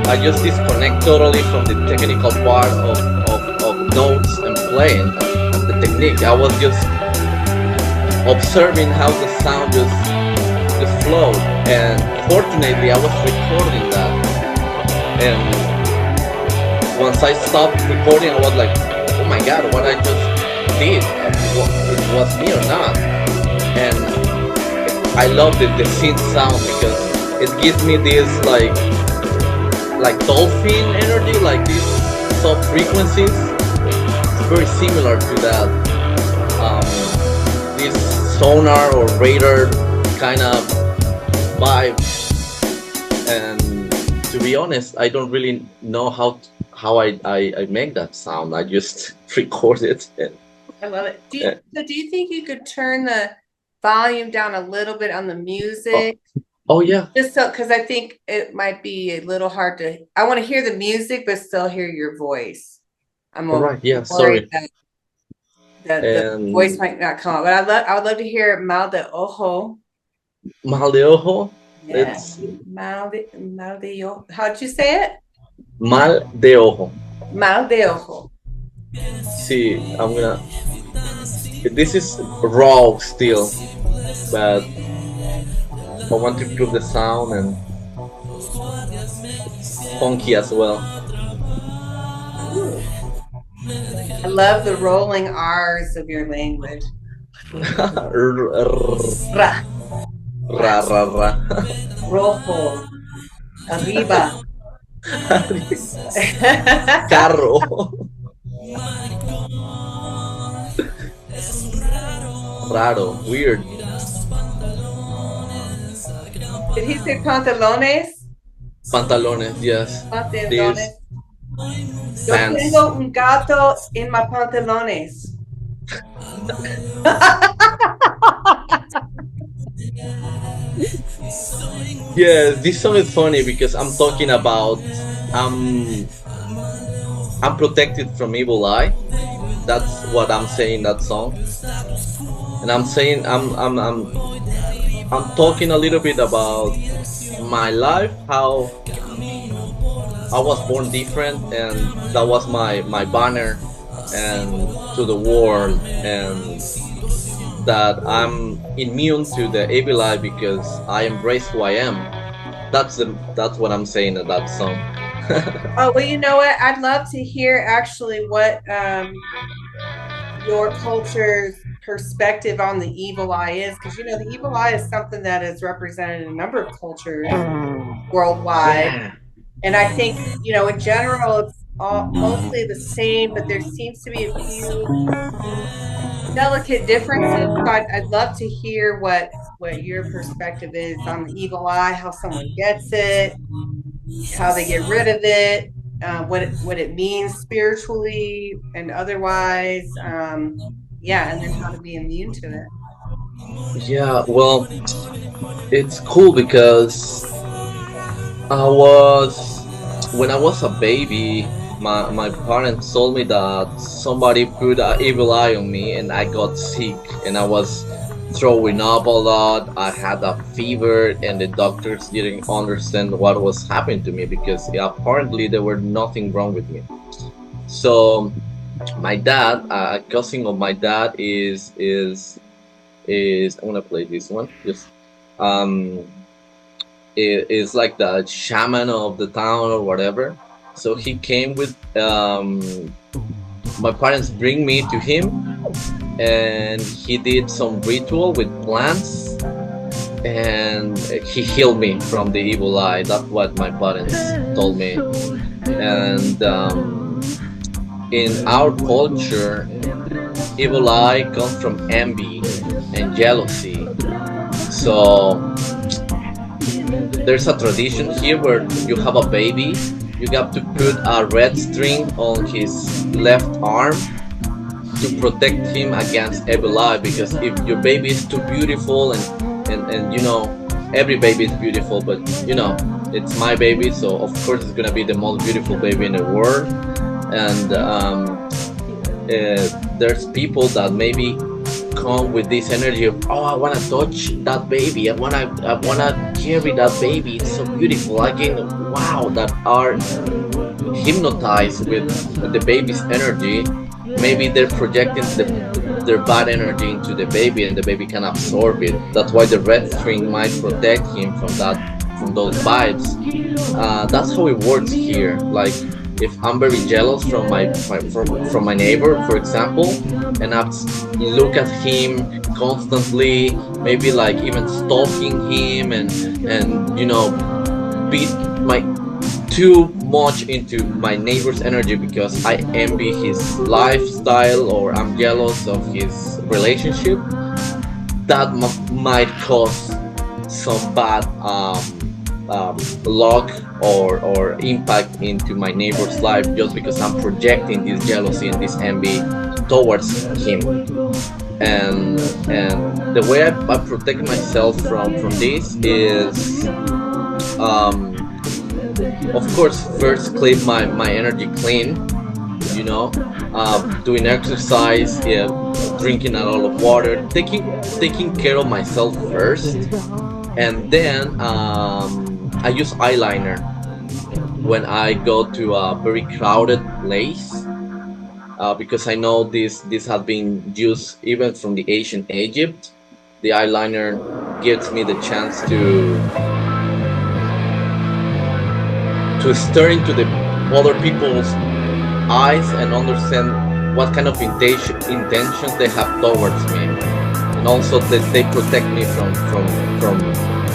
I just disconnect totally from the technical part of notes and playing and the technique. I was just observing how the sound just flowed, and fortunately I was recording that, and once I stopped recording I was like, oh my god, what I just did, it was me or not. And I love the synth sound because it gives me this like dolphin energy, like these soft frequencies. It's very similar to that this sonar or radar kind of vibe. And to be honest, I don't really know how I make that sound. I just record it. I love it. Do you think you could turn the volume down a little bit on the music? Oh yeah. Just so, because I think it might be a little hard to. I want to hear the music, but still hear your voice. I'm right. Yeah. Sorry. That the voice might not come out, but I would love to hear Mal de Ojo. Mal de Ojo. Yeah. Mal de Ojo. How'd you say it? Mal de Ojo. Mal de Ojo. See, I'm gonna. This is raw still, but I want to improve the sound and funky as well. I love the rolling R's of your language. Ra. Ra ra ra. Rojo. Arriba. Carro. Raro. Weird. Did he say pantalones? Pantalones, yes. Pantalones. Yo Pants. tengo un gato en mis pantalones. Yeah, this song is funny because I'm talking about I'm protected from evil eye. That's what I'm saying in that song, and I'm saying I'm talking a little bit about my life, how I was born different, and that was my banner and to the world, and that I'm immune to the evil eye because I embrace who I am. That's what I'm saying in that song. Oh, well, you know what? I'd love to hear actually what your culture's perspective on the evil eye is, because you know the evil eye is something that is represented in a number of cultures worldwide. Yeah. And I think, you know, in general, it's mostly the same, but there seems to be a few delicate differences. So I'd love to hear what your perspective is on the evil eye, how someone gets it, how they get rid of it, what it means spiritually and otherwise. Yeah, and then how to be immune to it. Yeah, well, it's cool because I was when I was a baby, my parents told me that somebody put an evil eye on me and I got sick and I was throwing up a lot. I had a fever and the doctors didn't understand what was happening to me because apparently there were nothing wrong with me. So my dad, a cousin of my dad, is I'm gonna play this one. Just um is like the shaman of the town or whatever. So he came with my parents bring me to him and he did some ritual with plants and he healed me from the evil eye. That's what my parents told me. And in our culture, evil eye comes from envy and jealousy. So there's a tradition here where you have a baby, you have to put a red string on his left arm to protect him against evil eye. Because if your baby is too beautiful and every baby is beautiful, but it's my baby, so of course it's gonna be the most beautiful baby in the world. And there's people that maybe come with this energy of, oh, I want to touch that baby, I want to carry that baby, it's so beautiful, I can, wow, that are hypnotized with the baby's energy. Maybe they're projecting their bad energy into the baby and the baby can absorb it. That's why the red string might protect him from those vibes. That's how it works here. Like if I'm very jealous from my neighbor, for example, and I look at him constantly, maybe like even stalking him and beat my too much into my neighbor's energy because I envy his lifestyle or I'm jealous of his relationship, that might cause some bad luck or impact into my neighbor's life just because I'm projecting this jealousy and this envy towards him. And the way I protect myself from this is of course first keep my energy clean, you know doing exercise, yeah, drinking a lot of water, taking care of myself first. And then I use eyeliner when I go to a very crowded place, because I know this has been used even from the ancient Egypt. The eyeliner gives me the chance to stare into the other people's eyes and understand what kind of intentions they have towards me, and also that they protect me from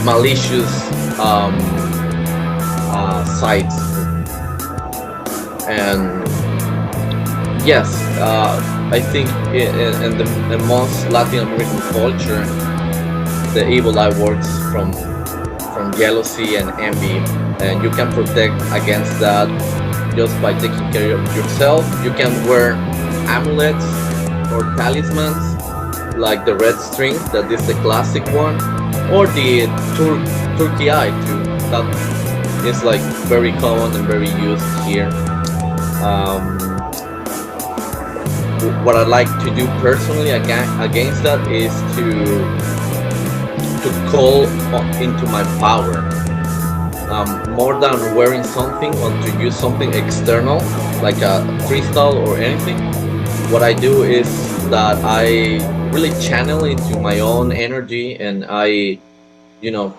malicious sites. And yes, I think in most Latin American culture, the evil eye works from jealousy and envy, and you can protect against that just by taking care of yourself. You can wear amulets or talismans like the red string, that is the classic one, or the turkey eye too. That is like very common and very used here. Um, what I like to do personally against that is to call into my power, more than wearing something or to use something external like a crystal or anything. What I do is that I really channel into my own energy, and you know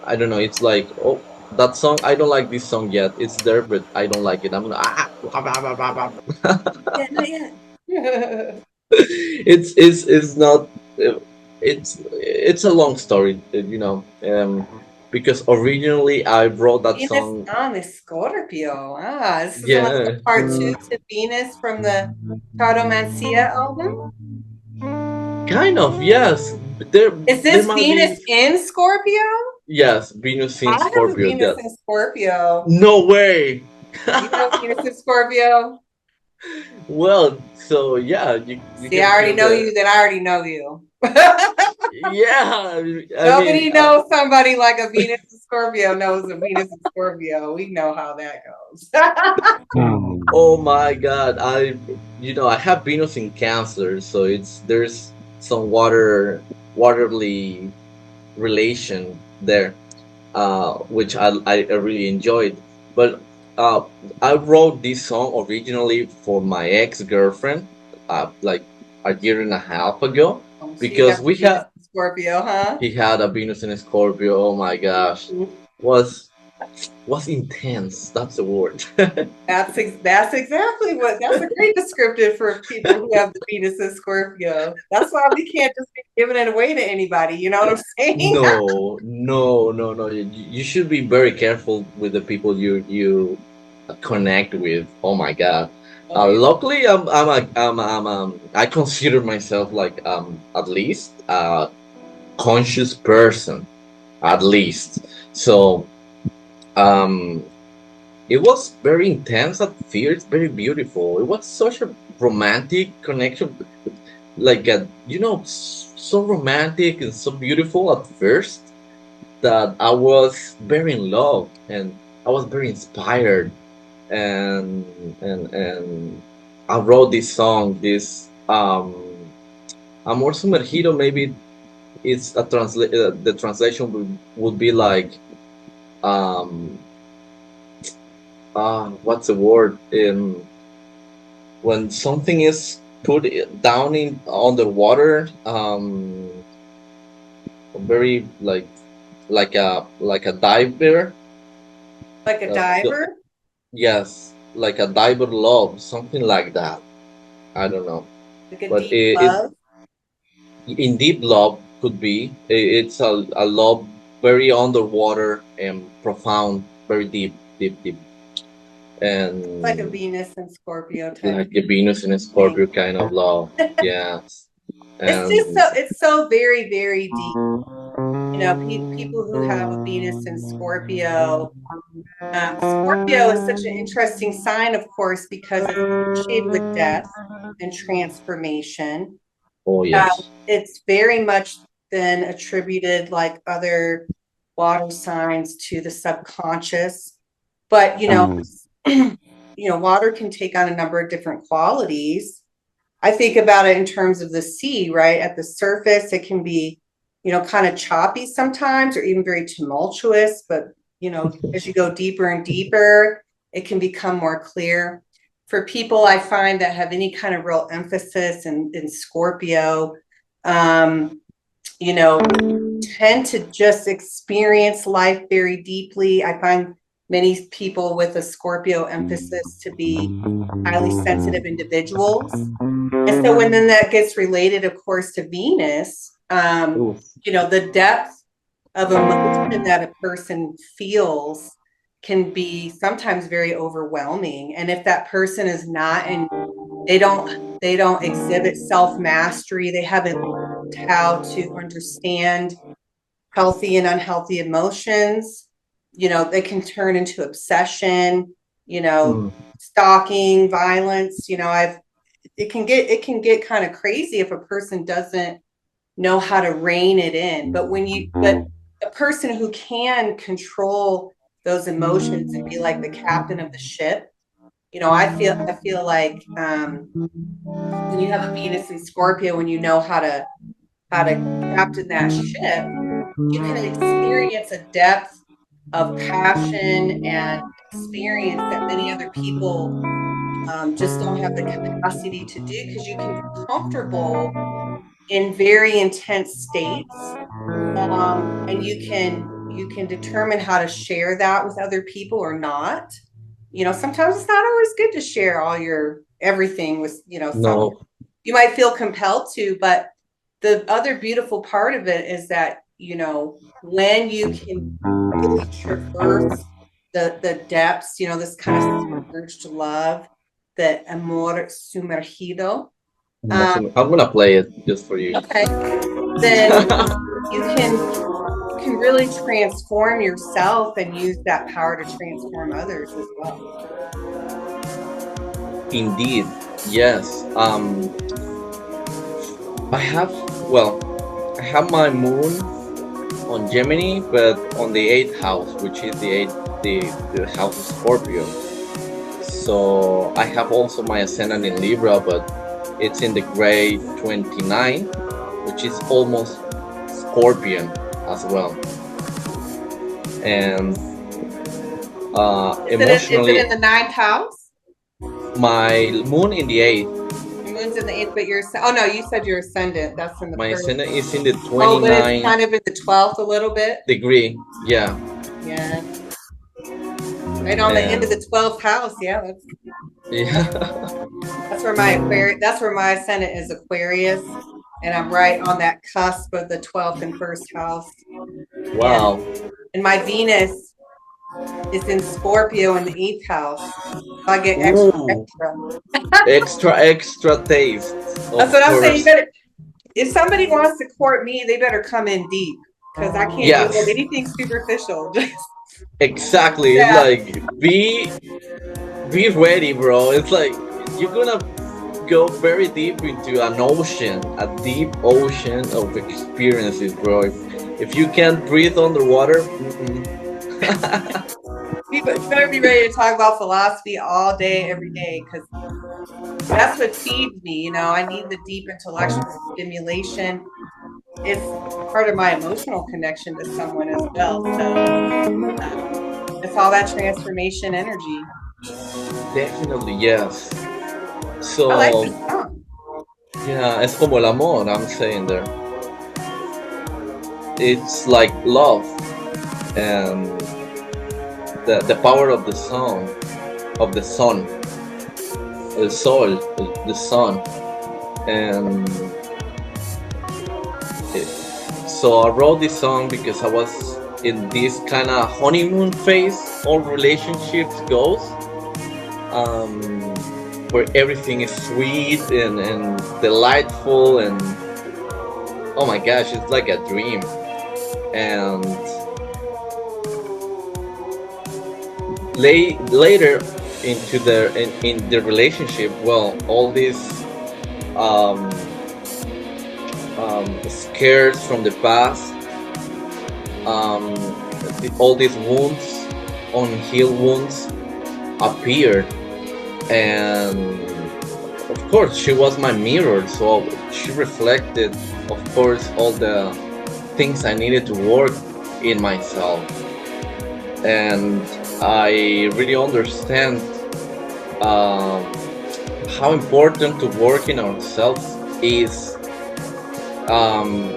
I don't know, it's like, oh, that song, I don't like this song yet, it's there but I don't like it, I'm gonna Yeah, not yet. it's not it's a long story, because originally I wrote that Venus song. on the Scorpio. Ah, this is almost Yeah, a part two to Venus from the Cartomancia album. kind of, yes. Is There this might Venus be, in Scorpio? yes, Venus in I have a Scorpio. Venus That, in Scorpio. no way. You have Venus in Scorpio? Well, so yeah, you See, I can already feel know the you, then I already know you. yeah. I mean, Nobody knows somebody like a Venus and Scorpio knows a Venus and Scorpio. We know how that goes. oh my God, I have Venus in Cancer, so there's some waterly relation there, which I really enjoyed. But uh, I wrote this song originally for my ex-girlfriend, like a year and a half ago, She because has a Venus and Scorpio, huh? he had a Venus in Scorpio. Oh my gosh, was was intense. That's the word. That's exactly what that's a great descriptive for people who have the Venus and Scorpio. That's why we can't just be giving it away to anybody. You know what I'm saying? No, no, no, no. You should be very careful with the people you connect with. Oh my God. Oh yeah. Luckily, I consider myself like at least a conscious person, at least. So um, it was very intense at first, very beautiful. It was such a romantic connection, like so romantic and so beautiful at first that I was very in love and I was very inspired and I wrote this song, this Amor Sumergido. Maybe it's the translation would be like um what's the word when something is put down in underwater, very like a diver. Like a The, diver, yes, like a diver love, something like that. I don't know, like a but deep love. in deep love could be. It's a love very underwater and profound, very deep, deep, deep, Like a and Venus and Scorpio type like a Venus and a thing. Scorpio kind of love. Yes, It's just so and it's so very, very deep. You know, people who have a Venus and Scorpio. Scorpio is such an interesting sign, of course, because it's associated with death and transformation. oh yes. It's very much been attributed, like other water signs, to the subconscious. But water can take on a number of different qualities. I think about it in terms of the sea, right? At the surface, it can be, kind of choppy sometimes or even very tumultuous. But, as you go deeper and deeper, it can become more clear. For people I find that have any kind of real emphasis in Scorpio, um, tend to just experience life very deeply. I find many people with a Scorpio emphasis to be highly sensitive individuals. And so when then that gets related, of course, to Venus, Oof. the depth of emotion that a person feels can be sometimes very overwhelming. And if that person is not and they don't exhibit self-mastery, they haven't learned how to understand healthy and unhealthy emotions, they can turn into obsession, Mm. stalking, violence. I've it can get kind of crazy if a person doesn't know how to rein it in. But a person who can control those emotions and be like the captain of the ship, I feel like when you have a Venus in Scorpio, when you know how to captain that ship, you can experience a depth of passion and experience that many other people just don't have the capacity to do, because you can be comfortable in very intense states, and you can determine how to share that with other people or not. Sometimes it's not always good to share all your everything with someone. No, You might feel compelled to, but the other beautiful part of it is that when you can really traverse the depths, this kind of submerged love, the amor sumergido. Um, I'm gonna play it just for you. okay, then you can really transform yourself and use that power to transform others as well. Indeed, yes. I have, well, I have my moon on Gemini, but on the eighth house, which is the house of Scorpio. So I have also my ascendant in Libra, but it's in the grade 29, which is almost Scorpion as well. And Is it emotionally, in the ninth house? my moon in the eighth, Your moon's in the eighth, but oh no, you said your ascendant. That's in the my first. ascendant is in the Oh, but it's 29 kind of in the 12th a little bit. degree. Yeah. Yeah. Right on the end of And the 12th house. Yeah, yeah. that's where my that's where my ascendant is Aquarius. And I'm right on that cusp of the 12th and first house. And Wow. and my Venus is in Scorpio in the eighth house. So I get extra Ooh. extra. Extra taste, That's of what I'm saying. You course. better if somebody wants to court me, they better come in deep because I can't deal with Yes. anything superficial. Just Exactly. It's yeah. like be ready, bro. It's like you're gonna go very deep into an ocean, a deep ocean of experiences, bro. If you can't breathe underwater, You better be ready to talk about philosophy all day, every day, because that's what feeds me. I need the deep intellectual stimulation. It's part of my emotional connection to someone as well. So it's all that transformation energy. definitely yes. I like So this song. yeah, es como el amor. I'm saying there, it's like love and the power of the sun, el sol, the sun, and it, so I wrote this song because I was in this kind of honeymoon phase all relationships goes, um, where everything is sweet and delightful and oh my gosh, it's like a dream. And later into in the relationship, well, all these um, scares from the past, um, all these wounds, unhealed wounds, appeared, and of course, she was my mirror, so she reflected, of course, all the things I needed to work in myself, and I really understand um, how important to work in ourselves is, um,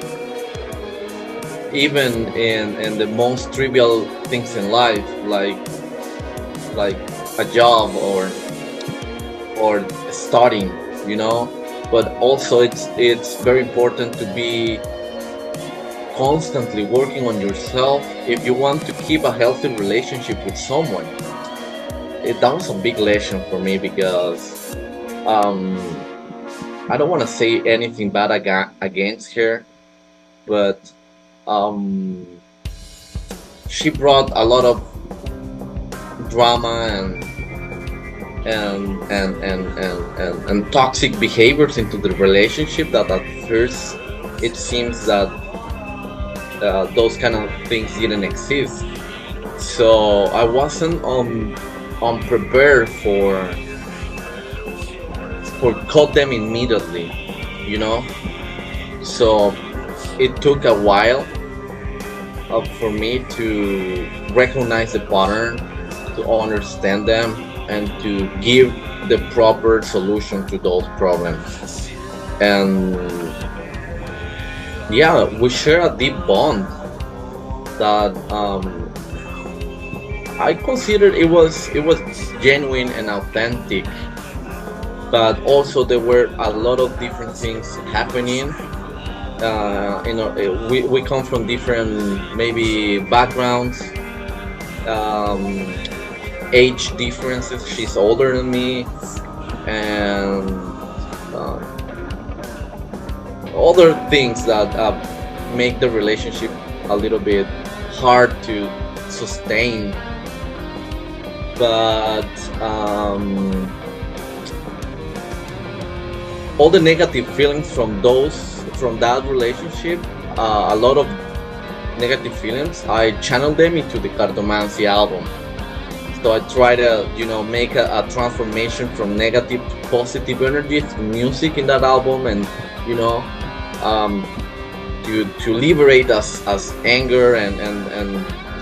even in the most trivial things in life, like a job or studying, you know. But also, it's very important to be constantly working on yourself if you want to keep a healthy relationship with someone. That was a big lesson for me because um, I don't want to say anything bad against her, but um, she brought a lot of drama and toxic behaviors into the relationship that at first it seems that those kind of things didn't exist. So I wasn't unprepared for cut them immediately, you know. So it took a while for me to recognize the pattern, to understand them, and to give the proper solution to those problems. And yeah, we share a deep bond that I considered it was genuine and authentic, but also there were a lot of different things happening. We come from different maybe backgrounds, um, age differences. She's older than me, and um, other things that make the relationship a little bit hard to sustain. But all the negative feelings from that relationship, a lot of negative feelings, I channel them into the Cartomancy album. So I try to, make a transformation from negative to positive energy through music in that album, and you know, um, to liberate us as anger and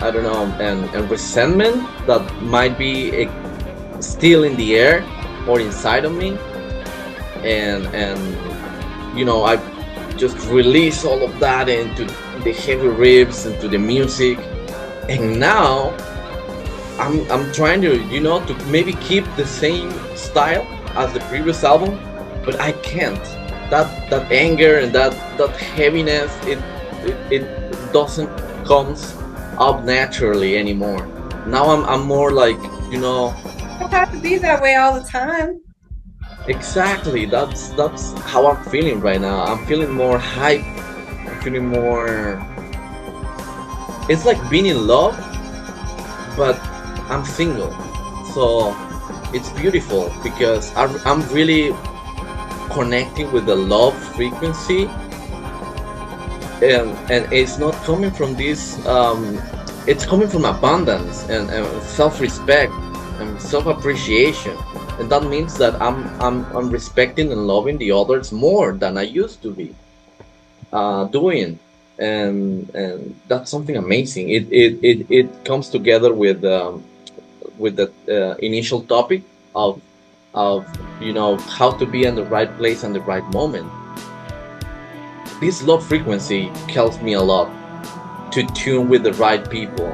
I don't know, and resentment that might be still in the air or inside of me, and I just release all of that into the heavy riffs, into the music, and now I'm trying to to maybe keep the same style as the previous album, but I can't. That anger and that heaviness, it doesn't comes up naturally anymore. Now I'm more like, You don't have to be that way all the time. exactly, that's how I'm feeling right now. I'm feeling more hype. I'm feeling more. It's like being in love, but I'm single. So it's beautiful because I'm really connecting with the love frequency, and it's not coming from this. It's coming from abundance and self-respect and self-appreciation, and that means that I'm respecting and loving the others more than I used to be doing, and that's something amazing. It comes together with the initial topic of how to be in the right place and the right moment. This low frequency helps me a lot to tune with the right people,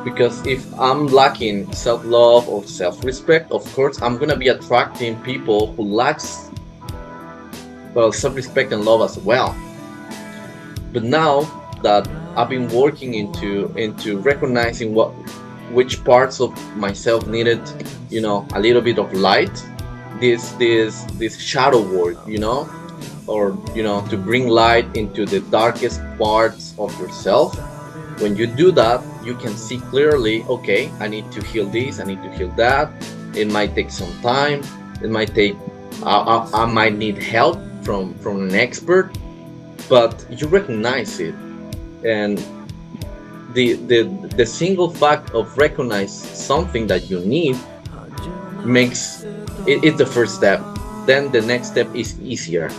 because if I'm lacking self-love or self-respect, of course I'm gonna be attracting people who lacks, well, self-respect and love as well. But now that I've been working into recognizing which parts of myself needed, a little bit of light, this shadow work, or to bring light into the darkest parts of yourself. When you do that, you can see clearly, okay, I need to heal this, I need to heal that. It might take some time. It might take, I might need help from an expert, but you recognize it. And the single fact of recognize something that you need makes it's the first step. Then the next step is easier.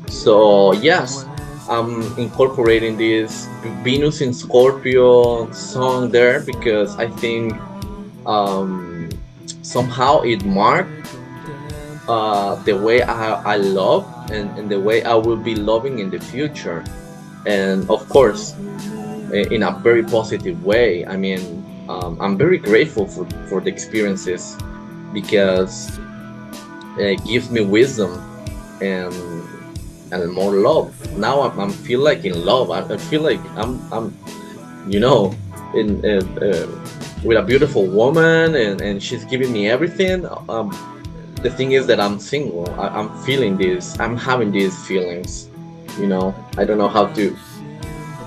So yes, I'm incorporating this Venus in Scorpio song there because I think um, somehow it marked the way I love, and the way I will be loving in the future. And of course, in a very positive way. I mean, I'm very grateful for the experiences because it gives me wisdom and more love. Now I'm feel like in love. I feel like I'm you know in with a beautiful woman, and she's giving me everything. The thing is that I'm single. I'm feeling this. I'm having these feelings. I don't know how to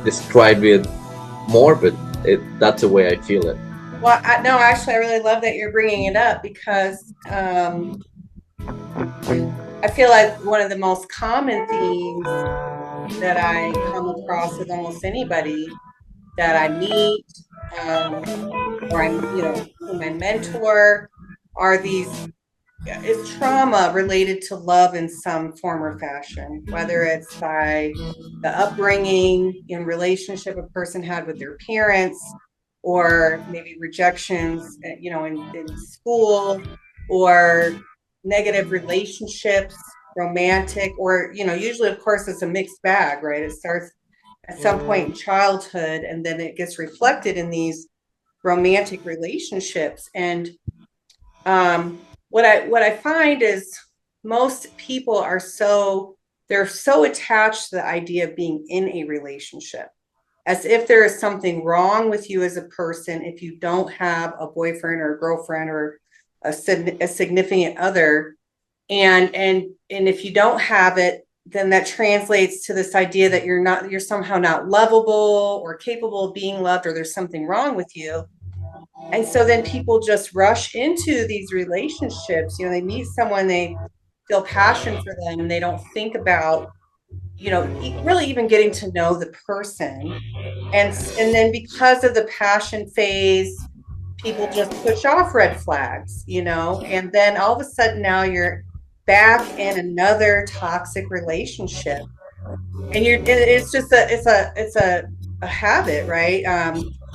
describe it more, but that's the way I feel it. Well, no, actually, I really love that you're bringing it up because I feel like one of the most common themes that I come across with almost anybody that I meet, um, or whom I mentor, are these is trauma related to love in some form or fashion, whether it's by the upbringing in relationship a person had with their parents, or maybe rejections, in school, or negative relationships, romantic, or, usually, of course, it's a mixed bag, right? It starts at some point in childhood, and then it gets reflected in these romantic relationships. And what I find is most people they're so attached to the idea of being in a relationship, as if there is something wrong with you as a person if you don't have a boyfriend or a girlfriend or a significant other, and if you don't have it, then that translates to this idea that you're somehow not lovable or capable of being loved, or there's something wrong with you. And so then people just rush into these relationships. They meet someone, they feel passion for them and they don't think about, really even getting to know the person. And then because of the passion phase, people just push off red flags, and then all of a sudden now you're back in another toxic relationship. And it's just a habit, right?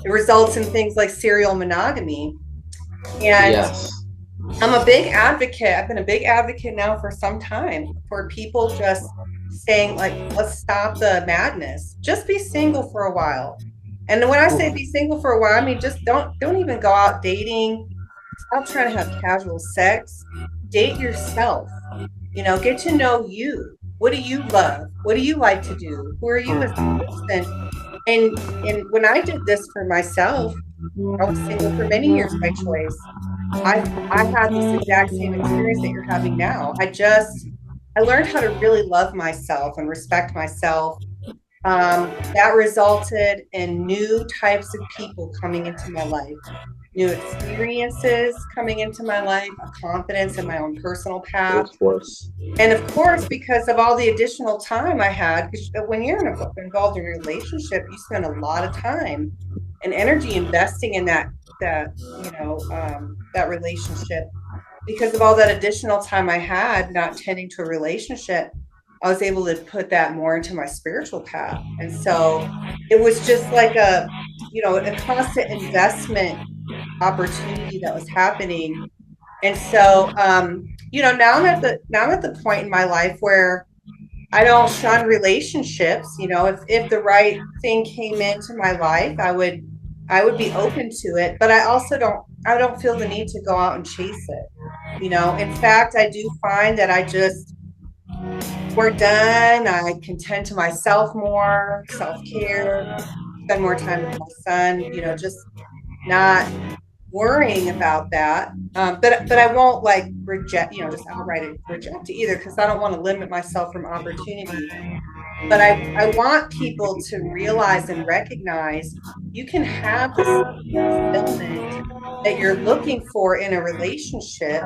It results in things like serial monogamy. And Yes. I'm a big advocate. I've been a big advocate now for some time for people just saying, like, let's stop the madness. Just be single for a while. And when I say be single for a while, I mean just don't even go out dating. Stop trying to have casual sex. Date yourself. Get to know you. What do you love? What do you like to do? Who are you as a person? And when I did this for myself, I was single for many years by choice. I had this exact same experience that you're having now. I learned how to really love myself and respect myself. That resulted in new types of people coming into my life, new experiences coming into my life, a confidence in my own personal path. Of course. And of course, because of all the additional time I had, because when you're involved in a relationship, you spend a lot of time and energy investing in that relationship. Because of all that additional time I had not tending to a relationship, I was able to put that more into my spiritual path. And so it was just like a constant investment opportunity that was happening. And so, now I'm at the point in my life where I don't shun relationships. If the right thing came into my life, I would be open to it. But I don't feel the need to go out and chase it. In fact, I do find that we're done. I can tend to myself more, self-care, spend more time with my son, just not worrying about that. But I won't like reject, just outright reject it either, because I don't want to limit myself from opportunity. But I want people to realize and recognize you can have the same fulfillment that you're looking for in a relationship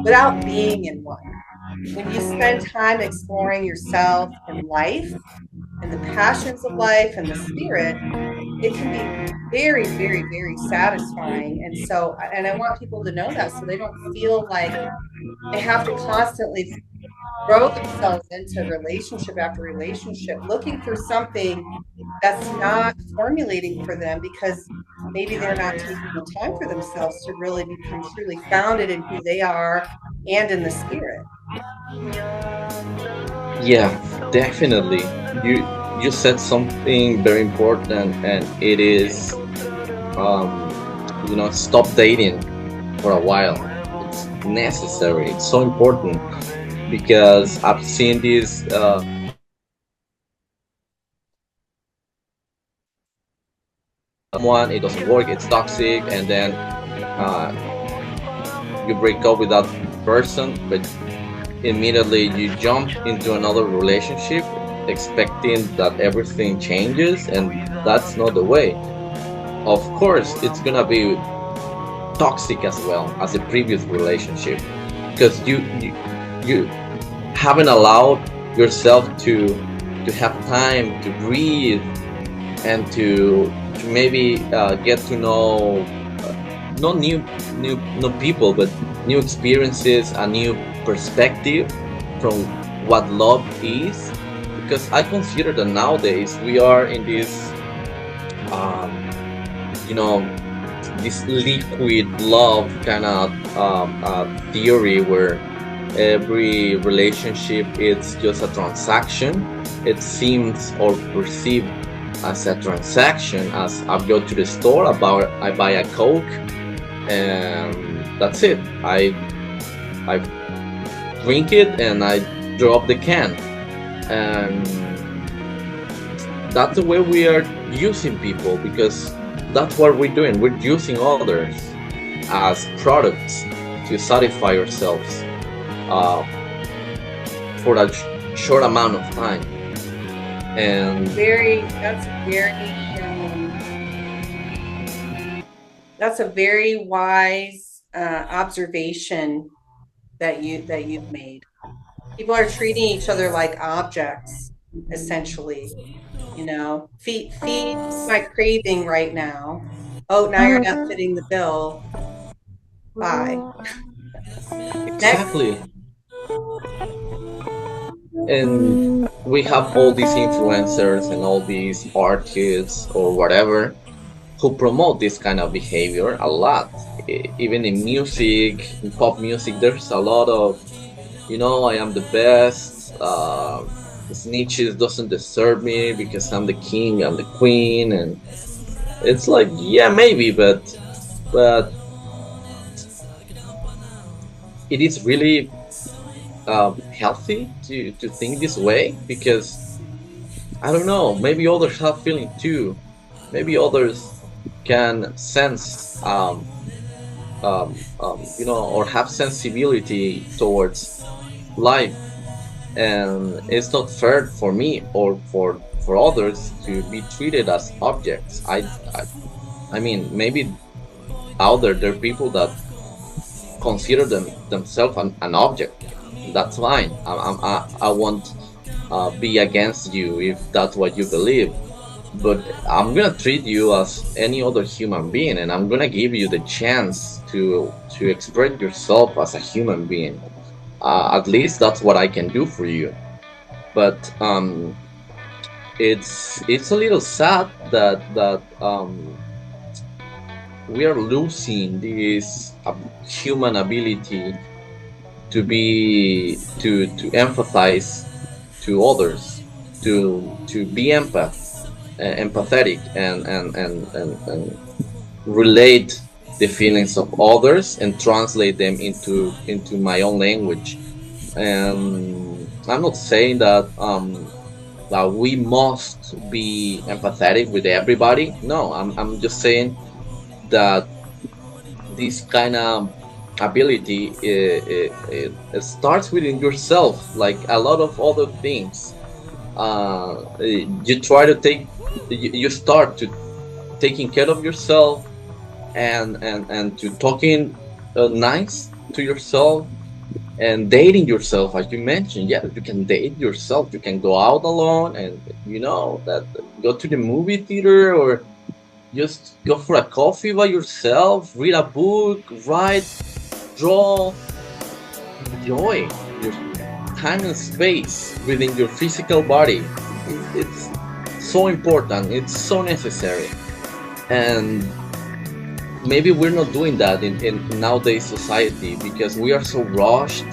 without being in one. When you spend time exploring yourself and life and the passions of life and the spirit, it can be very, very, very satisfying. And I want people to know that so they don't feel like they have to constantly throw themselves into relationship after relationship, looking for something that's not formulating for them because maybe they're not taking the time for themselves to really become truly founded in who they are and in the spirit. Yeah, definitely. You said something very important, and it is, stop dating for a while. It's necessary. It's so important because I've seen this. Someone, it doesn't work. It's toxic, and then you break up with that person, but immediately you jump into another relationship expecting that everything changes, and that's not the way. Of course it's gonna be toxic as well as the previous relationship because you haven't allowed yourself to have time to breathe and to maybe get to know not new people, but new experiences, a new perspective from what love is. Because I consider that nowadays we are in this, um, you know, this liquid love kind of theory where every relationship is just a transaction. It seems or perceived as a transaction. As I go to the store, I buy a Coke, and that's it. I drink it and I drop the can, and that's the way we are using people because that's what we're doing. We're using others as products to satisfy ourselves uh, for that short amount of time. And That's a very wise observation that you've made. People are treating each other like objects, essentially. Feed my craving right now. Oh, now you're not fitting the bill. Bye. Next. Exactly. And we have all these influencers and all these artists or whatever who promote this kind of behavior a lot. Even in music, in pop music, there's a lot of, I am the best. Snitches doesn't deserve me because I'm the king, I'm the queen, and it's like, yeah, maybe, but it is really healthy to think this way because I don't know. Maybe others have feeling too. Maybe others can sense, or have sensibility towards life, and it's not fair for me or for others to be treated as objects. I mean, maybe out there are people that consider themselves an object. That's fine. I won't be against you if that's what you believe. But I'm gonna treat you as any other human being, and I'm gonna give you the chance to express yourself as a human being. At least that's what I can do for you. But it's a little sad that we are losing this human ability to empathize to others, to be empathetic and relate the feelings of others and translate them into my own language. And I'm not saying that we must be empathetic with everybody. No, I'm just saying that this kind of ability it starts within yourself, like a lot of other things. You try to you start to taking care of yourself and to talking nice to yourself and dating yourself, as you mentioned. Yeah, you can date yourself, you can go out alone, and that go to the movie theater or just go for a coffee by yourself, read a book, write, draw, enjoy your time and space within your physical body. It's so important, it's so necessary. And maybe we're not doing that in nowadays society because we are so rushed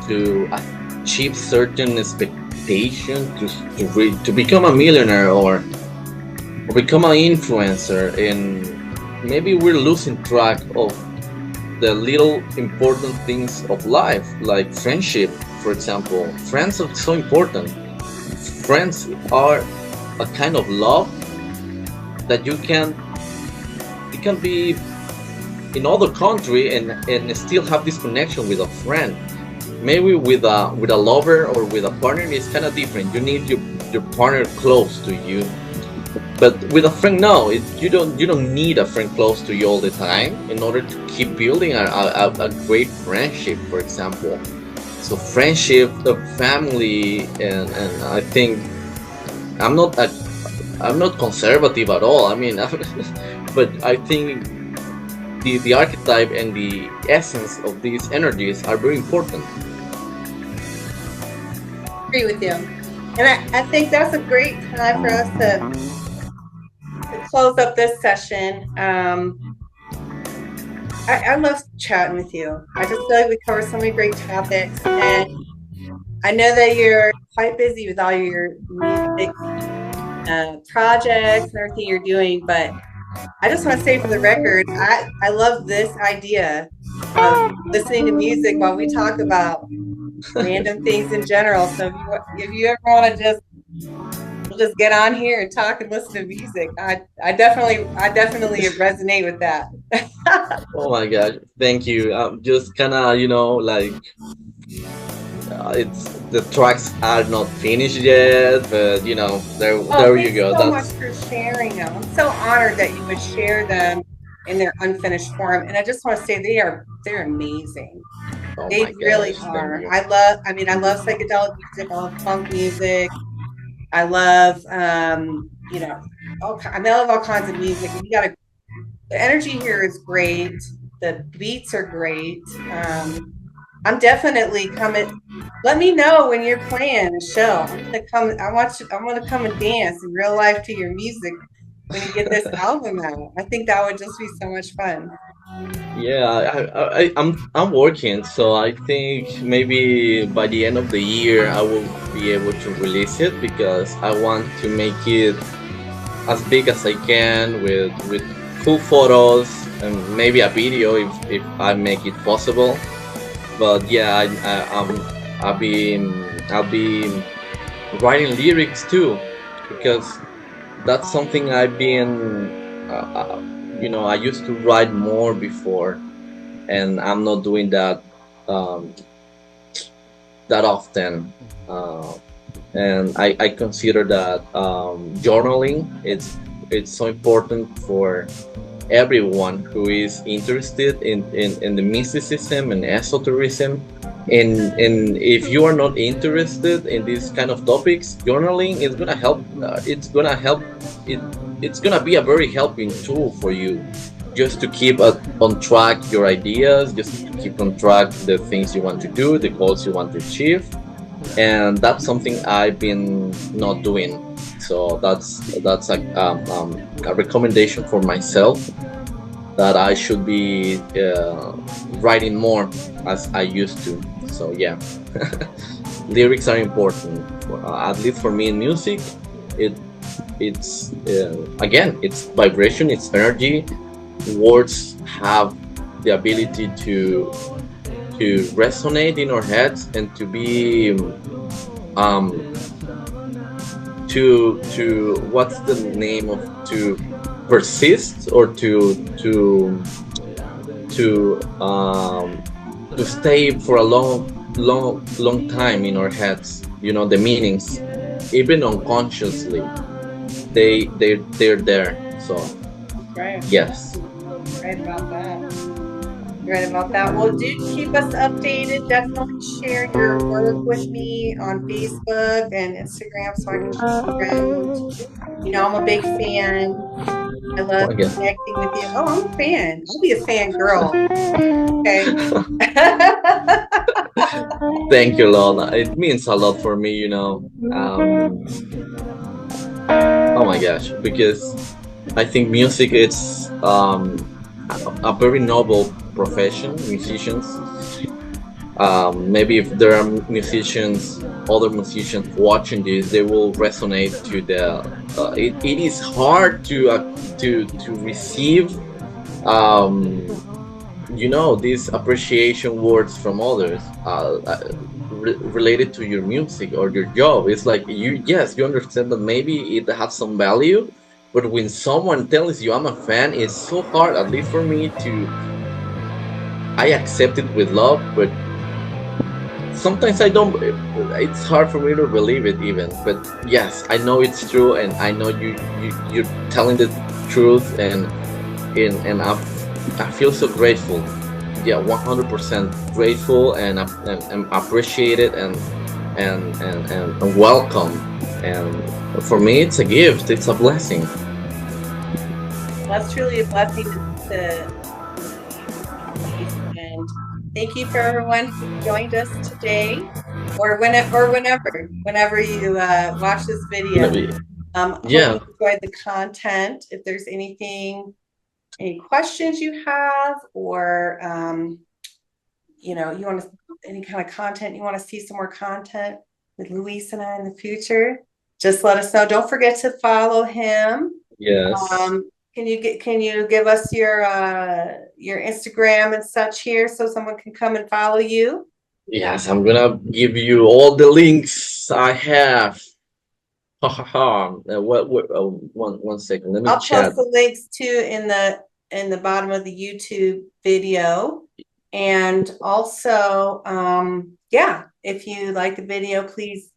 to achieve certain expectations to become a millionaire or become an influencer, and maybe we're losing track of the little important things of life, like friendship, for example. Friends are so important. Friends are a kind of love that you can be in other country and still have this connection with a friend. Maybe with a lover or with a partner, it's kind of different. You need your partner close to you. But with a friend, no, you don't need a friend close to you all the time in order to keep building a great friendship, for example. So friendship, the family, and I think I'm not a, I'm not conservative at all. I mean, but I think the archetype and the essence of these energies are very important. Agree with you. And I think that's a great time for us to close up this session. I love chatting with you. I just feel like we covered so many great topics, and I know that you're quite busy with all your music projects and everything you're doing, but I just want to say for the record, I love this idea of listening to music while we talk about random things in general. So if you ever want to just get on here and talk and listen to music, I definitely resonate with that. Oh my god, thank you. Just kind of, like it's the tracks are not finished yet, but Oh, there you thanks go. so much That's for sharing them. I'm so honored that you would share them in their unfinished form. And I just want to say they're amazing. Oh my They really gosh, thank are. you. I love psychedelic music, I love funk music. I love, I love all kinds of music. The energy here is great. The beats are great. I'm definitely coming. Let me know when you're playing a show. I'm gonna come. I want to come and dance in real life to your music when you get this album out. I think that would just be so much fun. Yeah, I'm working, so I think maybe by the end of the year I will be able to release it because I want to make it as big as I can with cool photos and maybe a video if I make it possible. But yeah, I'll be writing lyrics too because that's something I've been I used to write more before, and I'm not doing that um, that often. Uh, and I consider that journaling it's so important for everyone who is interested in the mysticism and esotericism. And if you are not interested in these kind of topics, journaling is gonna help. It, it's gonna be a very helping tool for you, just to keep on track your ideas, just to keep on track the things you want to do, the goals you want to achieve, and that's something I've been not doing. So that's a recommendation for myself that I should be writing more as I used to. So yeah, lyrics are important. At least for me in music, it it's again it's vibration, it's energy. Words have the ability to resonate in our heads and to be um to what's the name of to persist or to stay for a long time in our heads, the meanings, even unconsciously, they're there. So Right. yes. Right about that. Right about that. Well, do keep us updated. Definitely share your work with me on Facebook and Instagram so I can keep around. I'm a big fan. I love Oh, again. connecting with you. Oh, I'm a fan. I'll be a fan girl. Okay. Thank you, Lola. It means a lot for me, oh my gosh, because I think music it's a very noble profession. Musicians, maybe if there are other musicians watching this, they will resonate to the. It is hard to receive these appreciation words from others related to your music or your job. It's like you understand that maybe it has some value, but when someone tells you I'm a fan, it's so hard, at least for me, to I accept it with love, but sometimes I don't. It's hard for me to believe it even. But yes, I know it's true, and I know you're telling the truth, and I feel so grateful. Yeah, 100% grateful and appreciate it and welcome. And for me, it's a gift. It's a blessing. That's truly a blessing to and thank you for everyone who joined us today or whenever you watch this video. Gonna be Hope you yeah. enjoyed the content. If there's any questions you have, or you want to any kind of content you want to see some more content with Luis and I in the future, just let us know. Don't forget to follow him. Yes. Can you give us your Instagram and such here so someone can come and follow you? Yes, I'm gonna give you all the links I have. Ha ha ha. What, one second. Let me I'll post chat. the links too in the bottom of the YouTube video. And also, yeah, if you like the video, please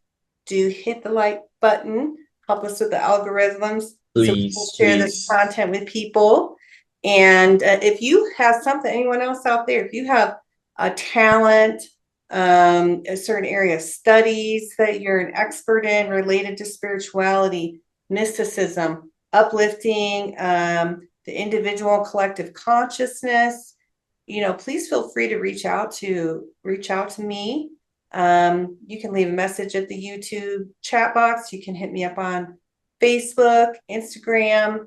do hit the like button. Help us with the algorithms so we can Please, share this please. content with people. And if you have something, anyone else out there, if you have a talent, a certain area of studies that you're an expert in related to spirituality, mysticism, uplifting, the individual and collective consciousness, please feel free to reach out to me. You can leave a message at the YouTube chat box. You can hit me up on Facebook, Instagram.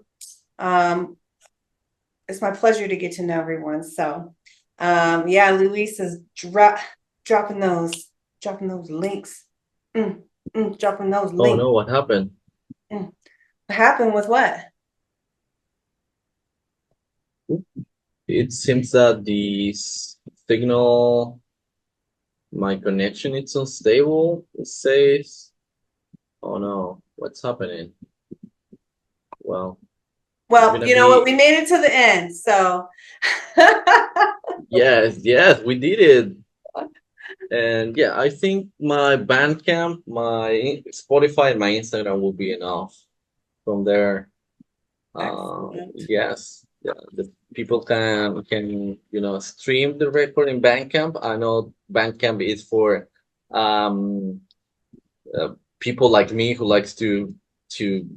It's my pleasure to get to know everyone. So, yeah, Luis is dropping those links. Dropping those Oh links. no, what happened? What happened with what? It seems that the signal, my connection is unstable. It says, oh no, what's happening? Well, it's Well, gonna you know what? We be, made it to the end. So, yes, yes, we did it. And yeah, I think my Bandcamp, my Spotify, and my Instagram will be enough. From there, excellent. yes, yeah, the people can stream the record in Bandcamp. I know Bandcamp is for um people like me who likes to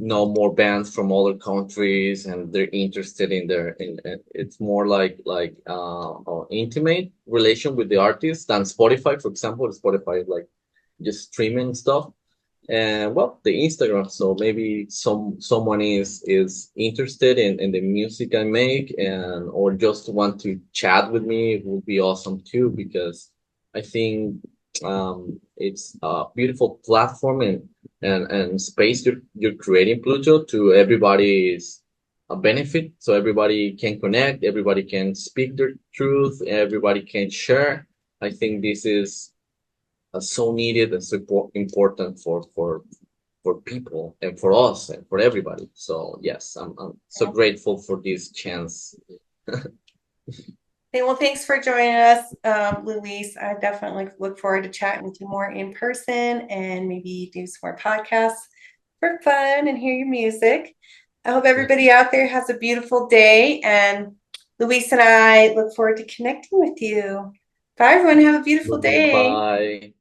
know more bands from other countries, and they're interested in it's more intimate relation with the artist than Spotify, for example. Spotify is like just streaming stuff. And well, the Instagram, so maybe someone is interested in the music I make, and or just want to chat with me, it would be awesome too, because I think it's a beautiful platform and space you're creating, Pluto, to everybody's a benefit. So everybody can connect, everybody can speak their truth, everybody can share. I think this is so needed and so important for people and for us and for everybody. So yes, I'm so grateful for this chance. Okay, well, thanks for joining us, Luis. I definitely look forward to chatting with you more in person and maybe do some more podcasts for fun and hear your music. I hope everybody out there has a beautiful day. And Luis and I look forward to connecting with you. Bye, everyone. Have a beautiful day. Bye.